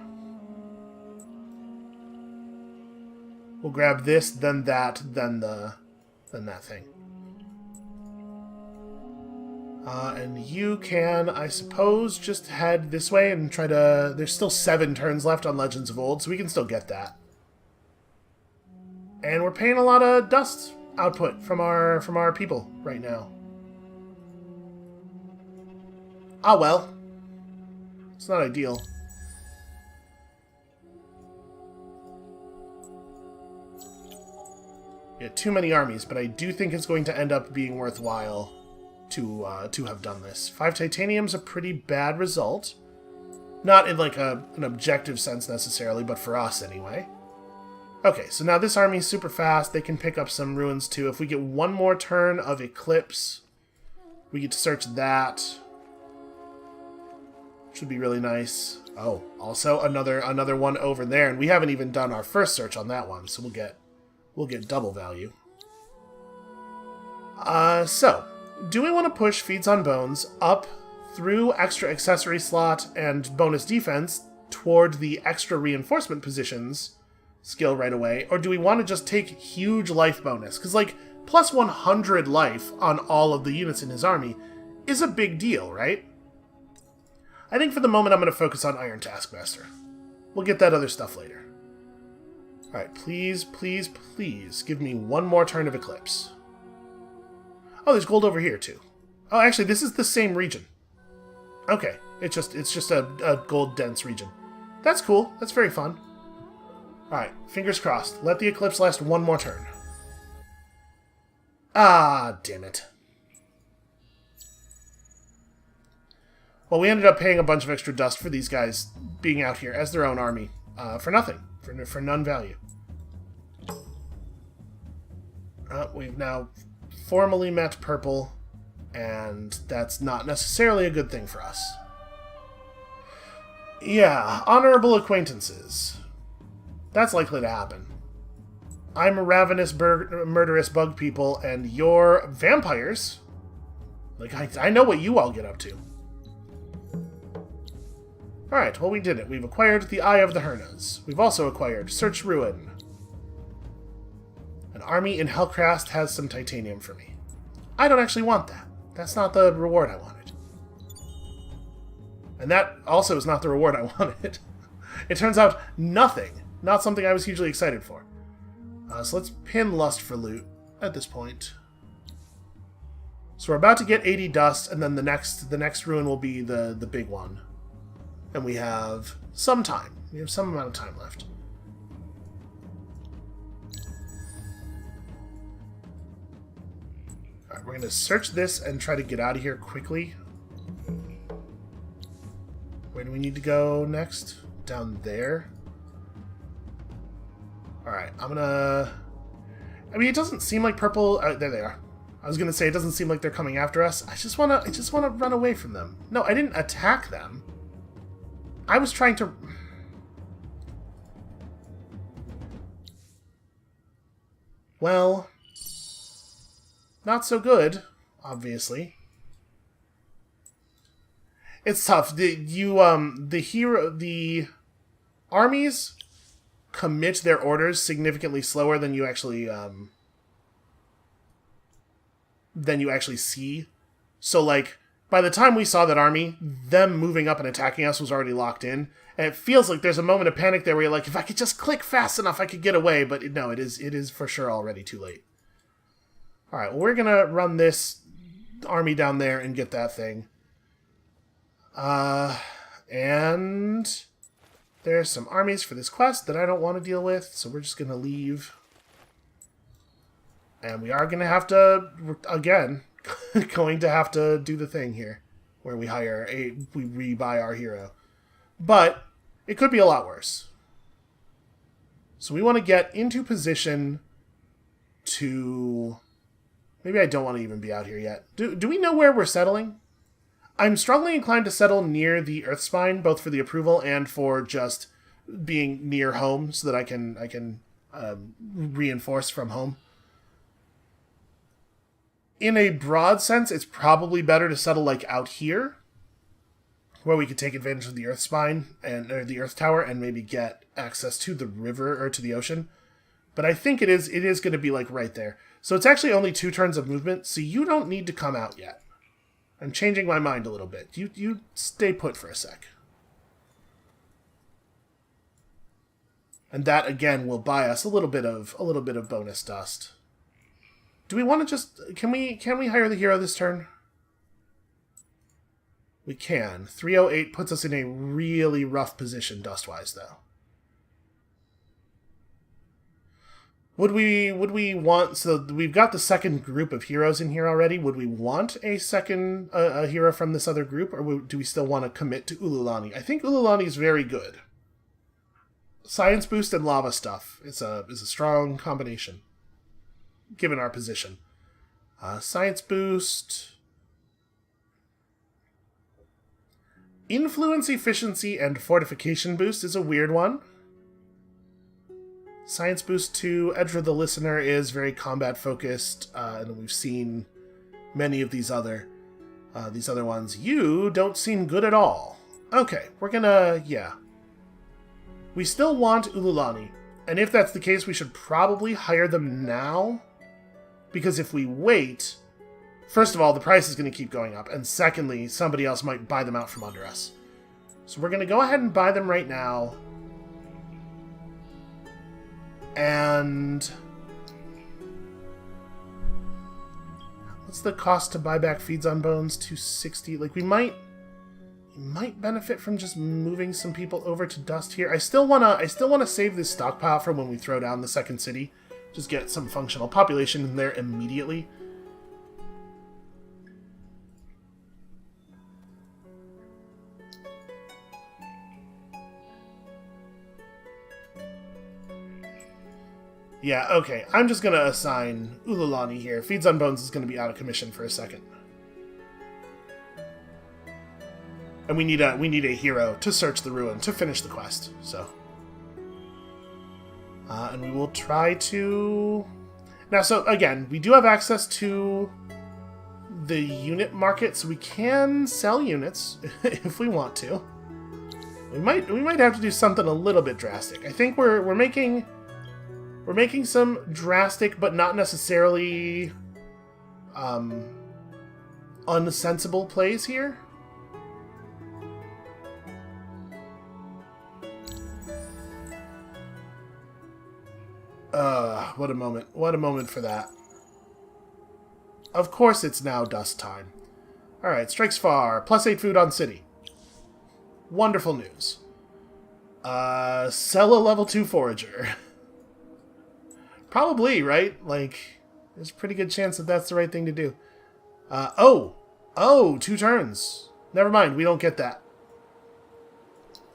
We'll grab this, then that, then that thing. And you can, I suppose, just head this way and try to... There's still 7 turns left on Legends of Old, so we can still get that. And we're paying a lot of dust output from our people right now. Ah, well. It's not ideal. Yeah, too many armies, but I do think it's going to end up being worthwhile to have done this. 5 titanium's a pretty bad result. Not in like an objective sense necessarily, but for us anyway. Okay, so now this army's super fast. They can pick up some ruins too. If we get one more turn of Eclipse, we get to search that. Should be really nice. Oh, also another one over there, and we haven't even done our first search on that one, so we'll get double value. So, do we want to push Feeds on Bones up through extra accessory slot and bonus defense toward the extra reinforcement positions skill right away, or do we want to just take huge life bonus? Because, like, plus 100 life on all of the units in his army is a big deal, right? I think for the moment I'm going to focus on Iron Taskmaster. We'll get that other stuff later. Alright, please, please, please give me one more turn of Eclipse. Oh, there's gold over here too. Oh, actually, this is the same region. Okay, it's just a gold-dense region. That's cool. That's very fun. Alright, fingers crossed. Let the Eclipse last one more turn. Ah, damn it. Well, we ended up paying a bunch of extra dust for these guys being out here as their own army. For nothing. For none value. We've now formally met purple, and that's not necessarily a good thing for us. Yeah, honorable acquaintances. That's likely to happen. I'm a ravenous, murderous bug people, and you're vampires. Like, I know what you all get up to. Alright, well we did it. We've acquired the Eye of the Hernas. We've also acquired Search Ruin. An army in Hellcrast has some titanium for me. I don't actually want that. That's not the reward I wanted. And that also is not the reward I wanted. It turns out nothing. Not something I was hugely excited for. So let's pin Lust for loot at this point. So we're about to get 80 dust, and then the next ruin will be the big one. And we have some time. We have some amount of time left. Alright, we're going to search this and try to get out of here quickly. Where do we need to go next? Down there? Alright, I'm gonna... I mean, it doesn't seem like purple... there they are. I was gonna say, it doesn't seem like they're coming after us. I just wanna run away from them. No, I didn't attack them. I was trying to... Well... Not so good, obviously. It's tough. The armies commit their orders significantly slower than you actually see. So, like, by the time we saw that army, them moving up and attacking us was already locked in. And it feels like there's a moment of panic there where you're like, if I could just click fast enough, I could get away. But no, it is for sure already too late. Alright, well, we're gonna run this army down there and get that thing. And there's some armies for this quest that I don't want to deal with, so we're just gonna leave. And we are going to have to, again, going to have to do the thing here, where we rebuy our hero. But it could be a lot worse. So we want to get into position to... Maybe I don't want to even be out here yet. Do we know where we're settling? I'm strongly inclined to settle near the Earth Spine, both for the approval and for just being near home, so that I can reinforce from home. In a broad sense, it's probably better to settle like out here, where we could take advantage of the Earth Spine or the Earth Tower and maybe get access to the river or to the ocean. But I think it is going to be like right there. So it's actually only 2 turns of movement, so you don't need to come out yet. I'm changing my mind a little bit. You stay put for a sec. And that again will buy us a little bit of bonus dust. Do we want to just can we hire the hero this turn? We can. 308 puts us in a really rough position dust-wise though. Would we want, so we've got the second group of heroes in here already. Would we want a second a hero from this other group, or do we still want to commit to Ululani? I think Ululani is very good. Science boost and lava stuff is a strong combination, given our position. Science boost, influence, efficiency, and fortification boost is a weird one. Science boost to Edra the Listener is very combat focused, and we've seen many of these other ones. You don't seem good at all. Okay, we're gonna, yeah. We still want Ululani, and if that's the case, we should probably hire them now, because if we wait, first of all, the price is going to keep going up, and secondly, somebody else might buy them out from under us. So we're going to go ahead and buy them right now. And what's the cost to buy back Feeds on Bones? 260. Like, we might benefit from just moving some people over to Dust here. I still wanna save this stockpile for when we throw down the second city. Just get some functional population in there immediately. Yeah, okay. I'm just going to assign Ululani here. Feeds on Bones is going to be out of commission for a second. And we need a hero to search the ruin, to finish the quest, so. And we will try to... Now, so, again, we do have access to the unit market, so we can sell units if we want to. We might have to do something a little bit drastic. I think we're making some drastic, but not necessarily unsensible plays here. What a moment. What a moment for that. Of course it's now dust time. Alright, strikes far. +8 food on city. Wonderful news. Sell a level 2 forager. Probably, right? Like, there's a pretty good chance that that's the right thing to do. Oh, 2 turns. Never mind, we don't get that.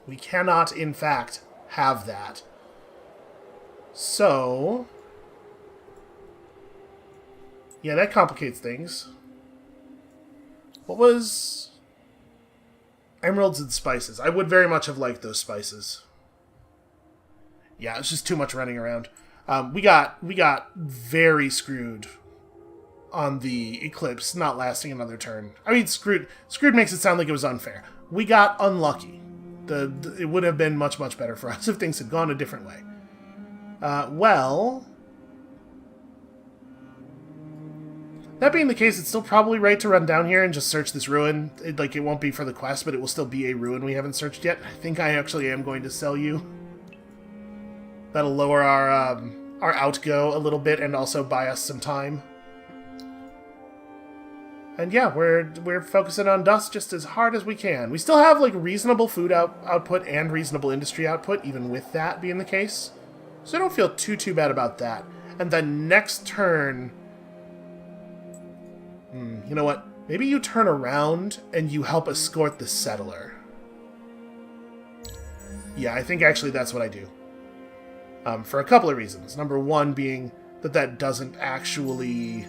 We cannot, in fact, have that. So... yeah, that complicates things. What was... emeralds and spices. I would very much have liked those spices. Yeah, it's just too much running around. We got very screwed on the Eclipse not lasting another turn. I mean, screwed makes it sound like it was unfair. We got unlucky. It would have been much, much better for us if things had gone a different way. Well... that being the case, it's still probably right to run down here and just search this ruin. It won't be for the quest, but it will still be a ruin we haven't searched yet. I think I actually am going to sell you. That'll lower our outgo a little bit and also buy us some time. And yeah, we're focusing on dust just as hard as we can. We still have, like, reasonable food output and reasonable industry output, even with that being the case. So I don't feel too bad about that. And then next turn... you know what? Maybe you turn around and you help escort the settler. Yeah, I think actually that's what I do. For a couple of reasons. Number one being that doesn't actually...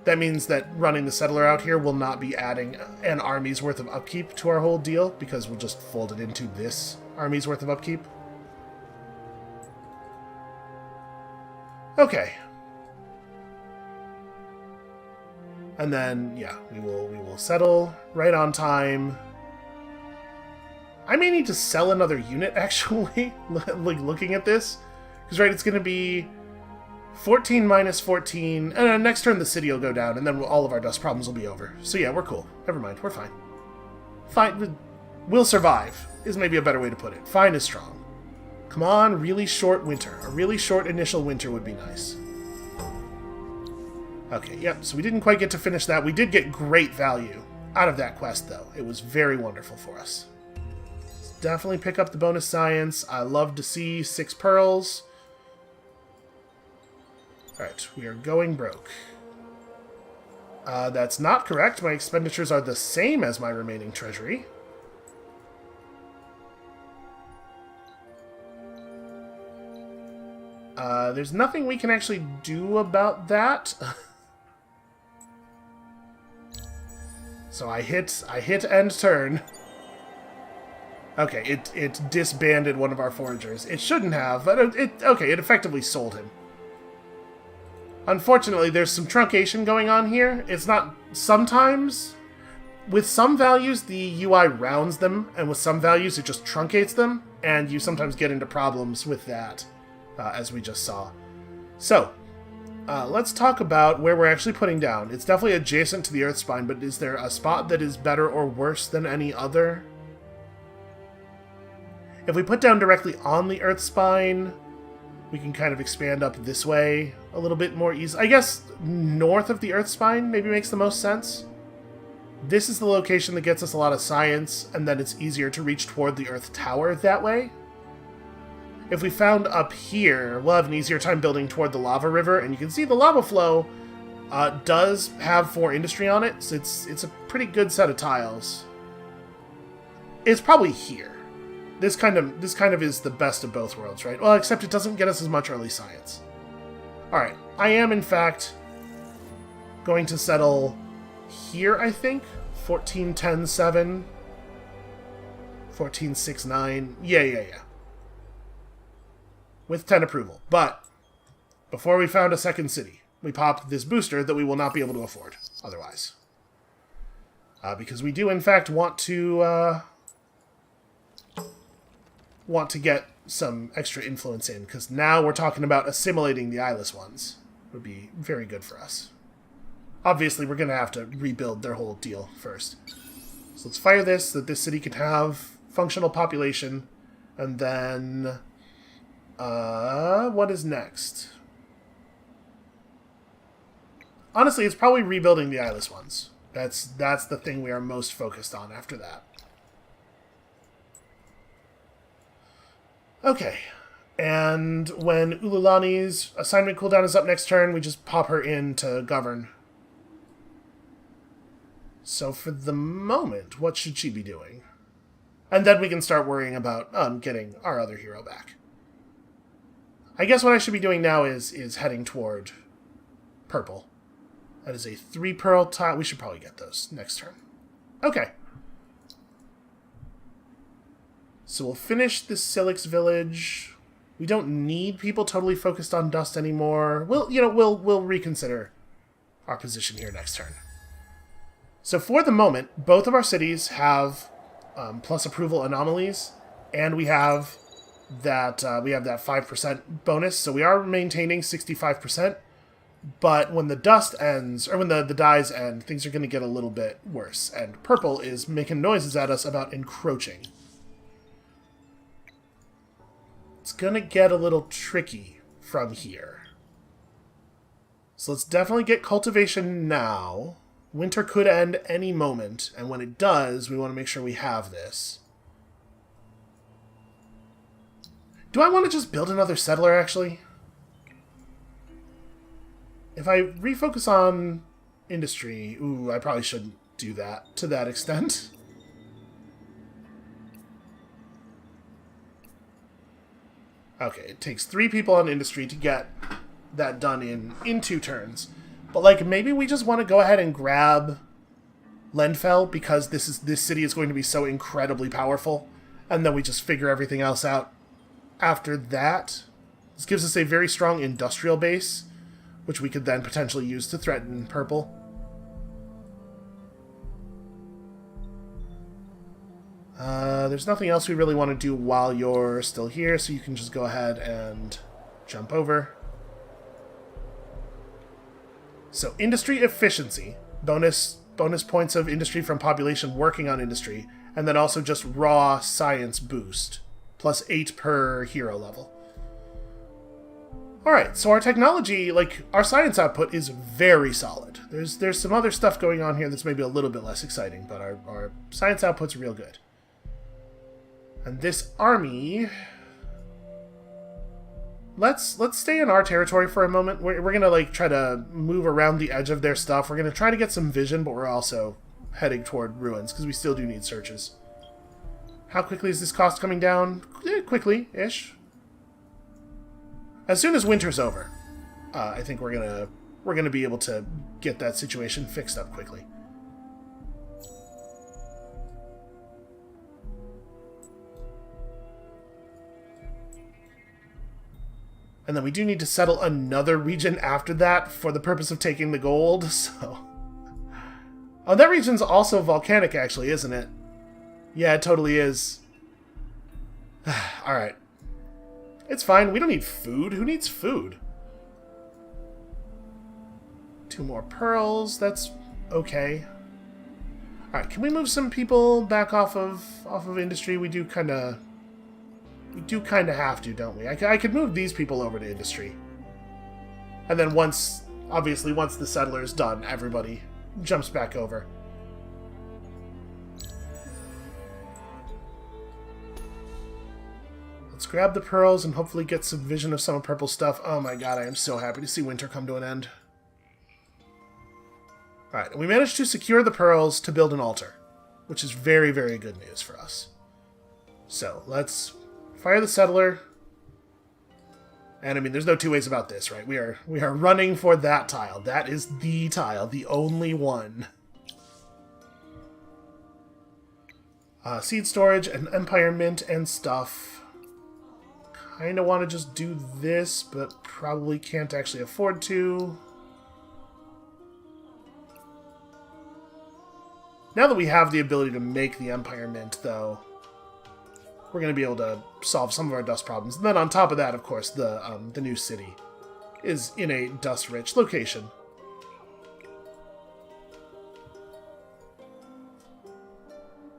That means that running the settler out here will not be adding an army's worth of upkeep to our whole deal, because we'll just fold it into this army's worth of upkeep. Okay. And then, yeah, we will settle right on time. I may need to sell another unit, actually, like looking at this. Because, right, it's going to be 14 minus 14, and then next turn the city will go down, and then all of our dust problems will be over. So yeah, we're cool. Never mind, we're fine. Fine, we'll survive, is maybe a better way to put it. Fine is strong. Come on, really short winter. A really short initial winter would be nice. Okay, yep, so we didn't quite get to finish that. We did get great value out of that quest, though. It was very wonderful for us. Let's definitely pick up the bonus science. I love to see 6 pearls. Alright, we are going broke. That's not correct. My expenditures are the same as my remaining treasury. There's nothing we can actually do about that. So I hit end turn. Okay, it disbanded one of our foragers. It shouldn't have, but it effectively sold him. Unfortunately, there's some truncation going on here. It's not... Sometimes, with some values, the UI rounds them, and with some values, it just truncates them, and you sometimes get into problems with that, as we just saw. So, let's talk about where we're actually putting down. It's definitely adjacent to the Earth Spine, but is there a spot that is better or worse than any other? If we put down directly on the Earth Spine... We can kind of expand up this way a little bit more easy. I guess north of the Earth Spine maybe makes the most sense. This is the location that gets us a lot of science, and then it's easier to reach toward the Earth Tower that way. If we found up here, we'll have an easier time building toward the lava river, and you can see the lava flow does have 4 industry on it, so it's a pretty good set of tiles. It's probably here. This kind of is the best of both worlds, right? Well, except it doesn't get us as much early science. Alright, I am, in fact, going to settle here, I think. 14-10-7. 14-6-9. Yeah. With 10 approval. But, before we found a second city, we popped this booster that we will not be able to afford otherwise. Because we do, in fact, want to get some extra influence in, because now we're talking about assimilating the eyeless ones. Would be very good for us. Obviously, we're going to have to rebuild their whole deal first. So let's fire this, so that this city can have functional population, and then... what is next? Honestly, it's probably rebuilding the eyeless ones. That's the thing we are most focused on after that. Okay, and when Ululani's assignment cooldown is up next turn, we just pop her in to govern. So for the moment, what should she be doing? And then we can start worrying about getting our other hero back. I guess what I should be doing now is heading toward purple. That is a 3 pearl tile. We should probably get those next turn. Okay. So we'll finish this Silix village. We don't need people totally focused on dust anymore. We'll reconsider our position here next turn. So for the moment, both of our cities have plus approval anomalies, and we have that 5% bonus. So we are maintaining 65%. But when the dust ends, or when the dyes end, things are going to get a little bit worse. And purple is making noises at us about encroaching. It's going to get a little tricky from here. So let's definitely get cultivation now. Winter could end any moment, and when it does, we want to make sure we have this. Do I want to just build another settler, actually? if I refocus on industry... Ooh, I probably shouldn't do that to that extent. Okay, it takes 3 people on industry to get that done in 2 turns. But, like, maybe we just want to go ahead and grab Lenfell because this city is going to be so incredibly powerful. And then we just figure everything else out after that. This gives us a very strong industrial base, which we could then potentially use to threaten purple. There's nothing else we really want to do while you're still here, so you can just go ahead and jump over. So, industry efficiency. Bonus points of industry from population working on industry, and then also just raw science boost. Plus 8 per hero level. Alright, so our technology, like, our science output is very solid. There's some other stuff going on here that's maybe a little bit less exciting, but our science output's real good. And this army... Let's stay in our territory for a moment. We're gonna, like, try to move around the edge of their stuff. We're gonna try to get some vision, but we're also heading toward ruins, because we still do need searches. How quickly is this cost coming down? Quickly-ish. As soon as winter's over, I think we're gonna be able to get that situation fixed up quickly. And then we do need to settle another region after that for the purpose of taking the gold, so... Oh, that region's also volcanic, actually, isn't it? Yeah, it totally is. Alright. It's fine, we don't need food. Who needs food? 2 more pearls, that's okay. Alright, can we move some people back off of industry? We do kind of have to, don't we? I could move these people over to industry. And then obviously once the settler's done, everybody jumps back over. Let's grab the pearls and hopefully get some vision of some of purple stuff. Oh my god, I am so happy to see winter come to an end. Alright, we managed to secure the pearls to build an altar, which is very, very good news for us. So, let's fire the settler. And I mean, there's no 2 ways about this, right? We are running for that tile. That is the tile, the only one. Seed storage and Empire Mint and stuff. Kind of want to just do this, but probably can't actually afford to. Now that we have the ability to make the Empire Mint, though, we're going to be able to solve some of our dust problems. And then on top of that, of course, the new city is in a dust-rich location.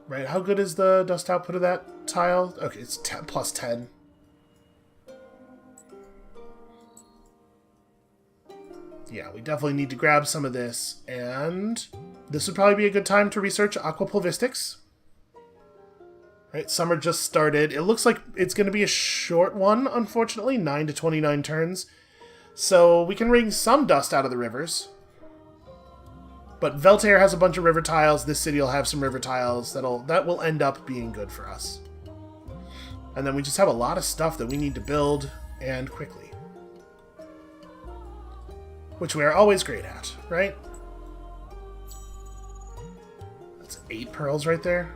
Right, how good is the dust output of that tile? Okay, it's plus 10. Yeah, we definitely need to grab some of this, and this would probably be a good time to research aquapulvistics. Right, summer just started. It looks like it's going to be a short one, unfortunately, 9 to 29 turns. So we can wring some dust out of the rivers. But Veltair has a bunch of river tiles. This city will have some river tiles. That will end up being good for us. And then we just have a lot of stuff that we need to build, and quickly. Which we are always great at, right? That's 8 pearls right there.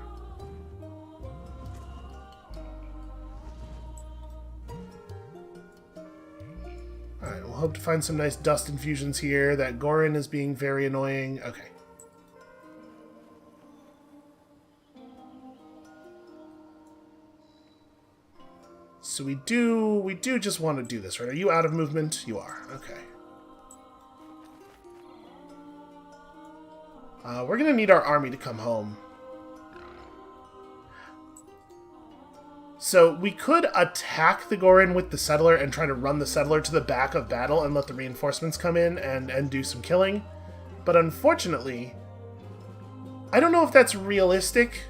Alright, we'll hope to find some nice dust infusions here. That Gorin is being very annoying. Okay. So we do just want to do this, right? Are you out of movement? You are. Okay. We're going to need our army to come home. So we could attack the Gorin with the settler and try to run the settler to the back of battle and let the reinforcements come in and do some killing. But unfortunately, I don't know if that's realistic,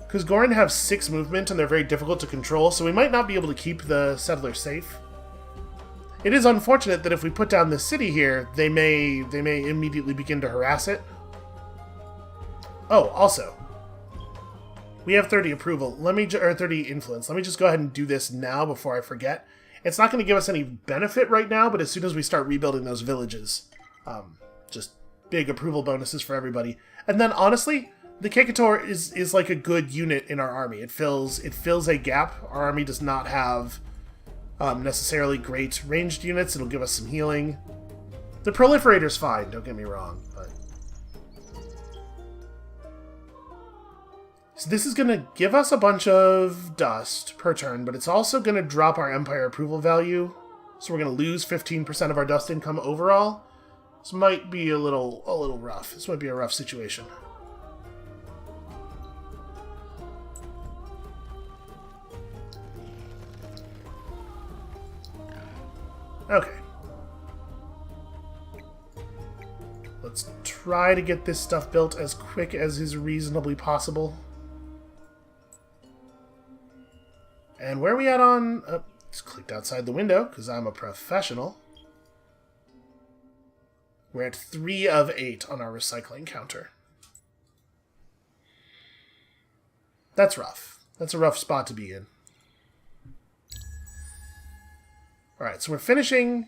because Gorin have 6 movement and they're very difficult to control, so we might not be able to keep the settler safe. It is unfortunate that if we put down this city here, they may immediately begin to harass it. Oh, also, we have 30 approval. Or 30 influence. Let me just go ahead and do this now before I forget. It's not going to give us any benefit right now, but as soon as we start rebuilding those villages, just big approval bonuses for everybody. And then, honestly, the Kekator is like a good unit in our army. It fills a gap. Our army does not have necessarily great ranged units. It'll give us some healing. The Proliferator's fine, don't get me wrong, but... So this is going to give us a bunch of dust per turn, but it's also going to drop our Empire approval value. So we're going to lose 15% of our dust income overall. This might be a little rough. This might be a rough situation. Okay. Let's try to get this stuff built as quick as is reasonably possible. And where are we at on... Oh, just clicked outside the window, because I'm a professional. We're at 3 of 8 on our recycling counter. That's rough. That's a rough spot to be in. Alright, so we're finishing...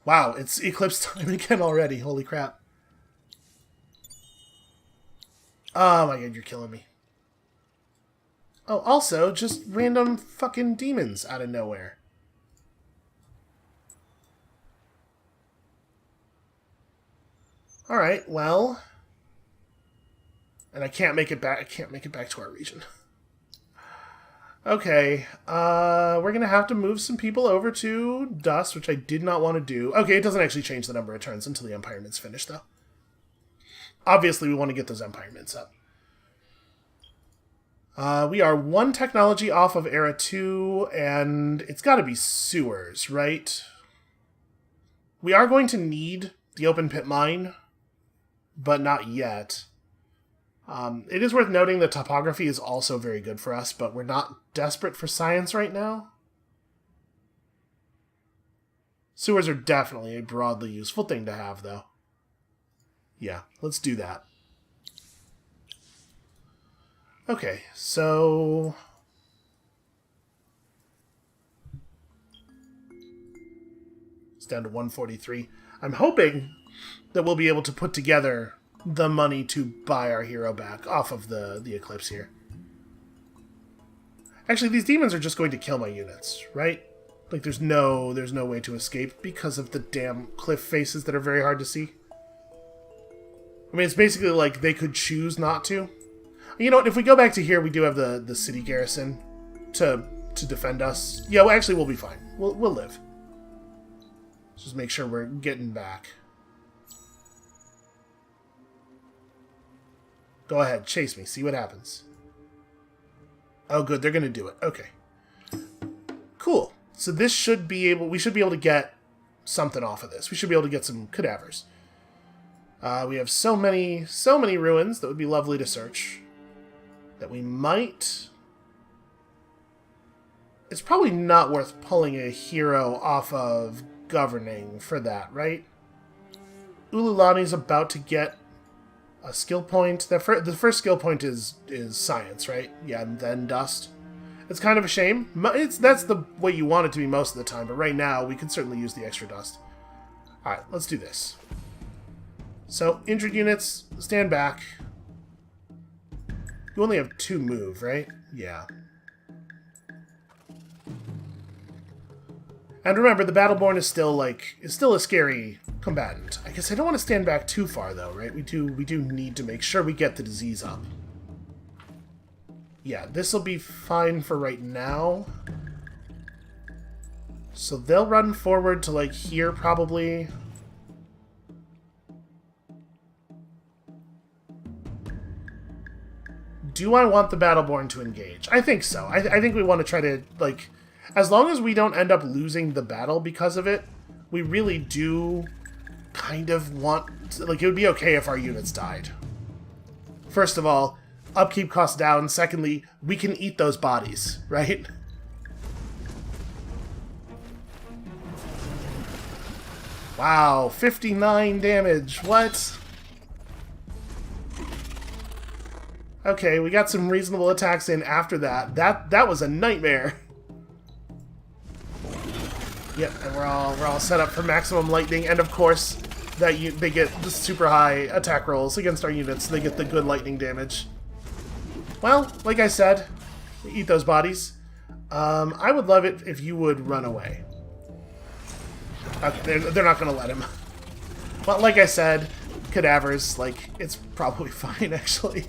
Wow, it's eclipse time again already. Holy crap. Oh my god, you're killing me. Oh, also, just random fucking demons out of nowhere. Alright, well... And I can't make it back. I can't make it back to our region. Okay, we're gonna have to move some people over to Dust, which I did not want to do. Okay, it doesn't actually change the number of turns until the Empire Mint's finished, though. Obviously, we want to get those Empire Mints up. We are 1 technology off of Era 2, and it's got to be sewers, right? We are going to need the open pit mine, but not yet. It is worth noting that topography is also very good for us, but we're not desperate for science right now. Sewers are definitely a broadly useful thing to have, though. Yeah, let's do that. Okay, so... It's down to 143. I'm hoping that we'll be able to put together the money to buy our hero back off of the Eclipse here. Actually, these demons are just going to kill my units, right? Like, there's no way to escape because of the damn cliff faces that are very hard to see. I mean, it's basically like they could choose not to. You know what, if we go back to here, we do have the city garrison to defend us. Yeah, well, actually, we'll be fine. We'll live. Let's just make sure we're getting back. Go ahead, chase me. See what happens. Oh, good. They're going to do it. Okay. Cool. So this should be able... We should be able to get something off of this. We should be able to get some cadavers. We have so many ruins that would be lovely to search. That we might... It's probably not worth pulling a hero off of governing for that, right? Ululani's about to get a skill point. The first skill point is science, right? Yeah, and then dust. It's kind of a shame. That's the way you want it to be most of the time, but right now we can certainly use the extra dust. Alright, let's do this. So, injured units, stand back. You only have 2 move, right? Yeah. And remember, the Battleborn is still a scary combatant. I guess I don't want to stand back too far, though, right? We do need to make sure we get the disease up. Yeah, this will be fine for right now. So they'll run forward to, like, here, probably. Do I want the Battleborn to engage? I think so. I think we want to try to, like... As long as we don't end up losing the battle because of it, we really do kind of want... Like, it would be okay if our units died. First of all, upkeep costs down. Secondly, we can eat those bodies, right? Wow, 59 damage. What? Okay, we got some reasonable attacks in after that. That was a nightmare. Yep, and we're all set up for maximum lightning, and of course, they get the super high attack rolls against our units. They get the good lightning damage. Well, like I said, eat those bodies. I would love it if you would run away. Okay, they're not going to let him. Well, like I said, cadavers, like, it's probably fine, actually.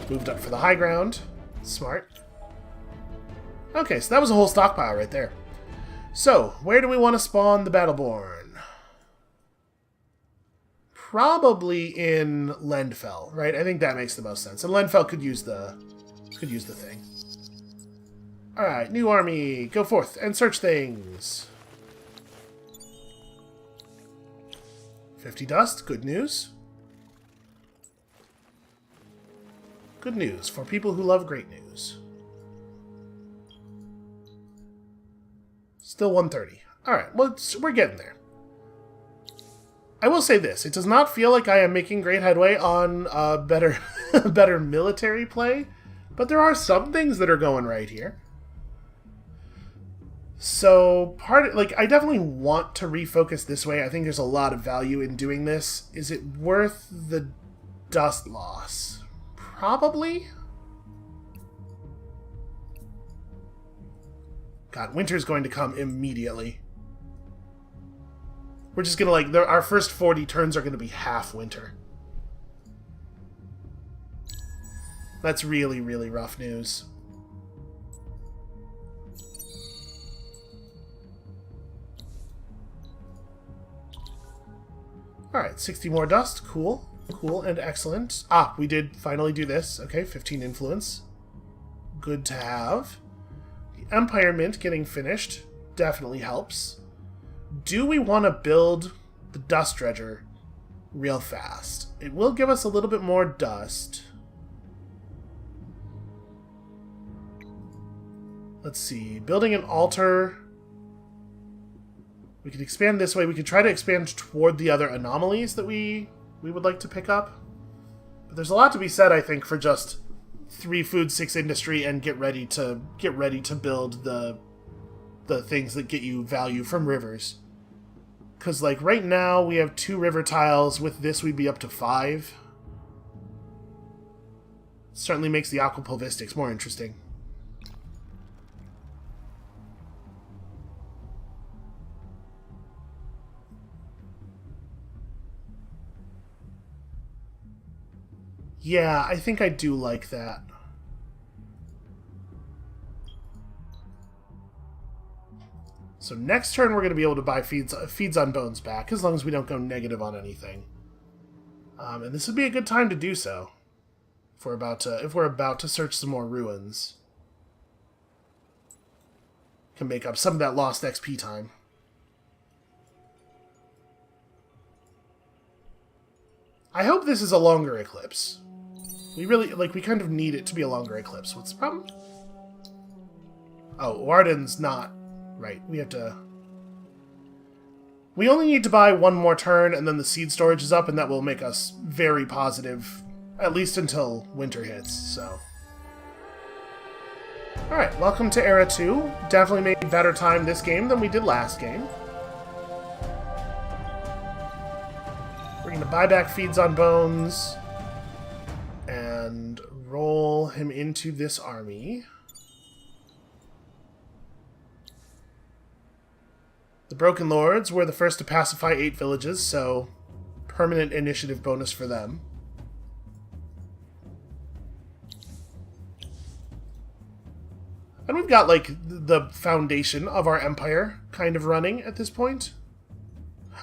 Moved up for the high ground. Smart. Okay, so that was a whole stockpile right there. So, where do we want to spawn the Battleborn? Probably in Lendfell, right? I think that makes the most sense. And Lendfell could use the thing. Alright, new army. Go forth and search things. 50 dust. Good news. Good news for people who love great news. Still 130. Alright, well, we're getting there. I will say this. It does not feel like I am making great headway on better, better military play, but there are some things that are going right here. So, I definitely want to refocus this way. I think there's a lot of value in doing this. Is it worth the dust loss? Probably. God, winter's going to come immediately. We're just going to, our first 40 turns are going to be half winter. That's really, really rough news. Alright, 60 more dust. Cool. Cool and excellent. Ah, we did finally do this. Okay, 15 influence. Good to have. The Empire Mint getting finished definitely helps. Do we want to build the Dust Dredger real fast? It will give us a little bit more dust. Let's see. Building an altar. We could expand this way. We could try to expand toward the other anomalies that we would like to pick up. But there's a lot to be said, I think, for just 3 food, 6 industry, and get ready to build the things that get you value from rivers. Because, like, right now we have 2 river tiles. With this, we'd be up to 5. Certainly makes the aquapulvistics more interesting. Yeah, I think I do like that. So next turn we're going to be able to buy feeds on bones back, as long as we don't go negative on anything. And this would be a good time to do so, if we're about to search some more ruins. Can make up some of that lost XP time. I hope this is a longer eclipse. We kind of need it to be a longer eclipse. What's the problem? Oh, Warden's not. Right, we only need to buy 1 more turn, and then the seed storage is up, and that will make us very positive, at least until winter hits, so. Alright, welcome to Era 2. Definitely made better time this game than we did last game. We're going to buy back feeds on bones and roll him into this army. The Broken Lords were the first to pacify 8 villages, so permanent initiative bonus for them. And we've got, like, the foundation of our empire kind of running at this point.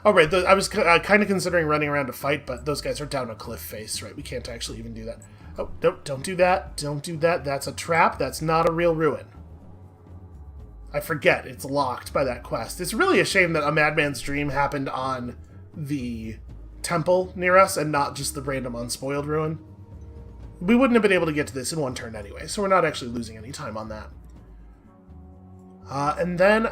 Oh, right, I was kind of considering running around to fight, but those guys are down a cliff face, right? We can't actually even do that. Oh, nope, don't do that. Don't do that. That's a trap. That's not a real ruin. I forget. It's locked by that quest. It's really a shame that a Madman's Dream happened on the temple near us and not just the random unspoiled ruin. We wouldn't have been able to get to this in 1 turn anyway, so we're not actually losing any time on that. And then,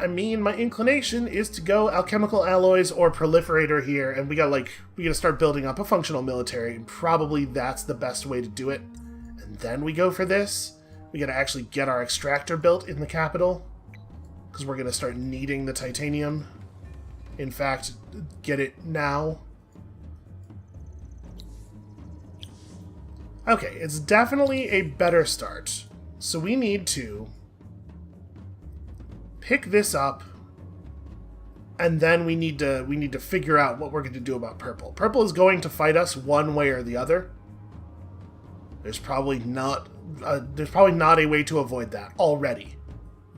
my inclination is to go alchemical alloys or proliferator here, and we gotta start building up a functional military, and probably that's the best way to do it. And then we go for this. We gotta actually get our extractor built in the capital, because we're gonna start needing the titanium. In fact, get it now. Okay, it's definitely a better start. So we need to pick this up, and then we need to figure out what we're going to do about purple. Purple is going to fight us one way or the other. There's probably not a way to avoid that already.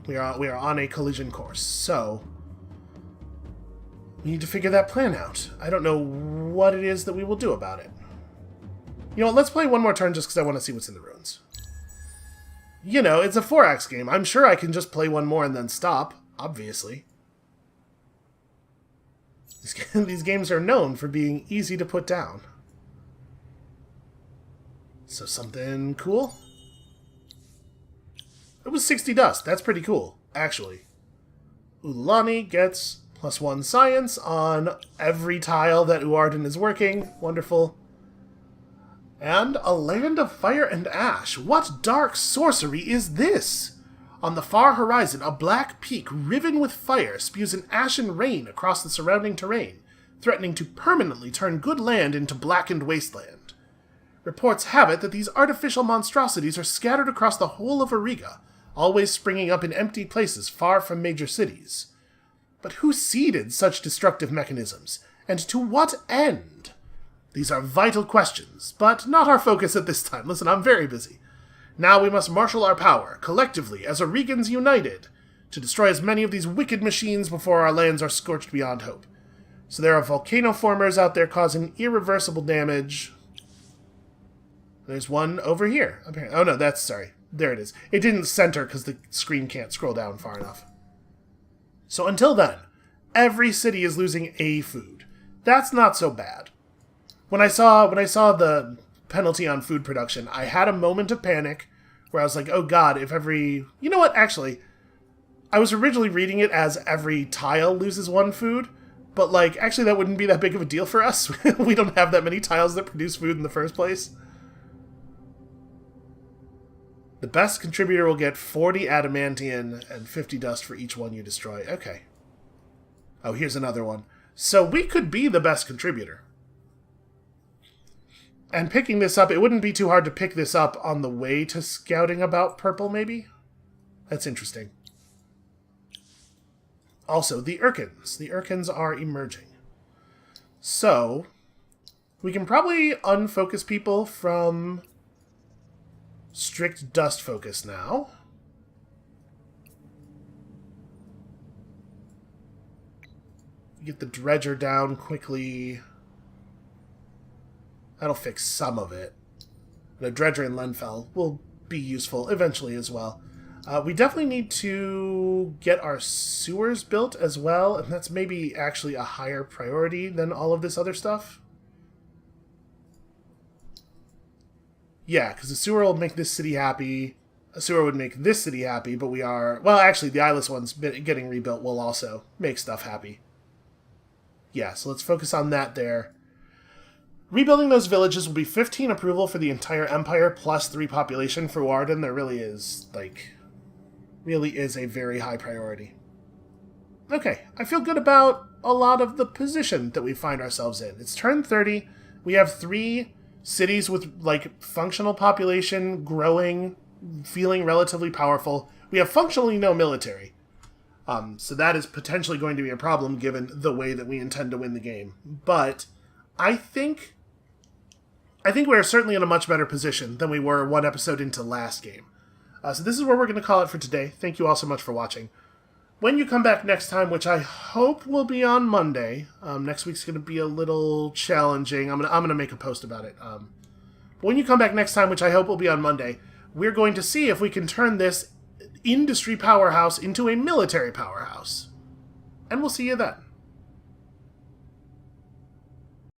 We are on a collision course, so we need to figure that plan out. I don't know what it is that we will do about it. You know what, let's play one more turn just because I want to see what's in the ruins. You know, it's a 4X game. I'm sure I can just play one more and then stop, obviously. These games are known for being easy to put down. So something cool? It was 60 dust. That's pretty cool, actually. Ulani gets +1 science on every tile that Uardin is working. Wonderful. And a land of fire and ash. What dark sorcery is this? On the far horizon, a black peak riven with fire spews an ashen rain across the surrounding terrain, threatening to permanently turn good land into blackened wasteland. Reports have it that these artificial monstrosities are scattered across the whole of Auriga, always springing up in empty places far from major cities. But who seeded such destructive mechanisms, and to what end? These are vital questions, but not our focus at this time. Listen, I'm very busy. Now we must marshal our power, collectively, as Aurigans united, to destroy as many of these wicked machines before our lands are scorched beyond hope. So there are volcano formers out there causing irreversible damage. There's one over here. Apparently. Oh no, sorry. There it is. It didn't center because the screen can't scroll down far enough. So until then, every city is losing a food. That's not so bad. When I saw the penalty on food production, I had a moment of panic where I was like, oh god, if every... You know what, actually, I was originally reading it as every tile loses one food, but actually that wouldn't be that big of a deal for us. We don't have that many tiles that produce food in the first place. The best contributor will get 40 adamantium and 50 dust for each one you destroy. Okay. Oh, here's another one. So we could be the best contributor. And picking this up, it wouldn't be too hard to pick this up on the way to scouting about purple, maybe? That's interesting. Also, the Urkins. The Urkins are emerging. So, we can probably unfocus people from strict dust focus now. Get the dredger down quickly. That'll fix some of it. The dredger in Lenfell will be useful eventually as well. We definitely need to get our sewers built as well, and that's maybe actually a higher priority than all of this other stuff. Yeah, because a sewer will make this city happy. A sewer would make this city happy, but we are... Well, actually, the eyeless ones getting rebuilt will also make stuff happy. Yeah, so let's focus on that there. Rebuilding those villages will be 15 approval for the entire empire, plus 3 population for Warden. There really is a very high priority. Okay, I feel good about a lot of the position that we find ourselves in. It's turn 30. We have 3 cities with, functional population, growing, feeling relatively powerful. We have functionally no military. So that is potentially going to be a problem given the way that we intend to win the game. But I think we're certainly in a much better position than we were one episode into last game. So this is where we're going to call it for today. Thank you all so much for watching. When you come back next time, which I hope will be on Monday, next week's going to be a little challenging. I'm gonna make a post about it. But when you come back next time, which I hope will be on Monday, we're going to see if we can turn this industry powerhouse into a military powerhouse. And we'll see you then.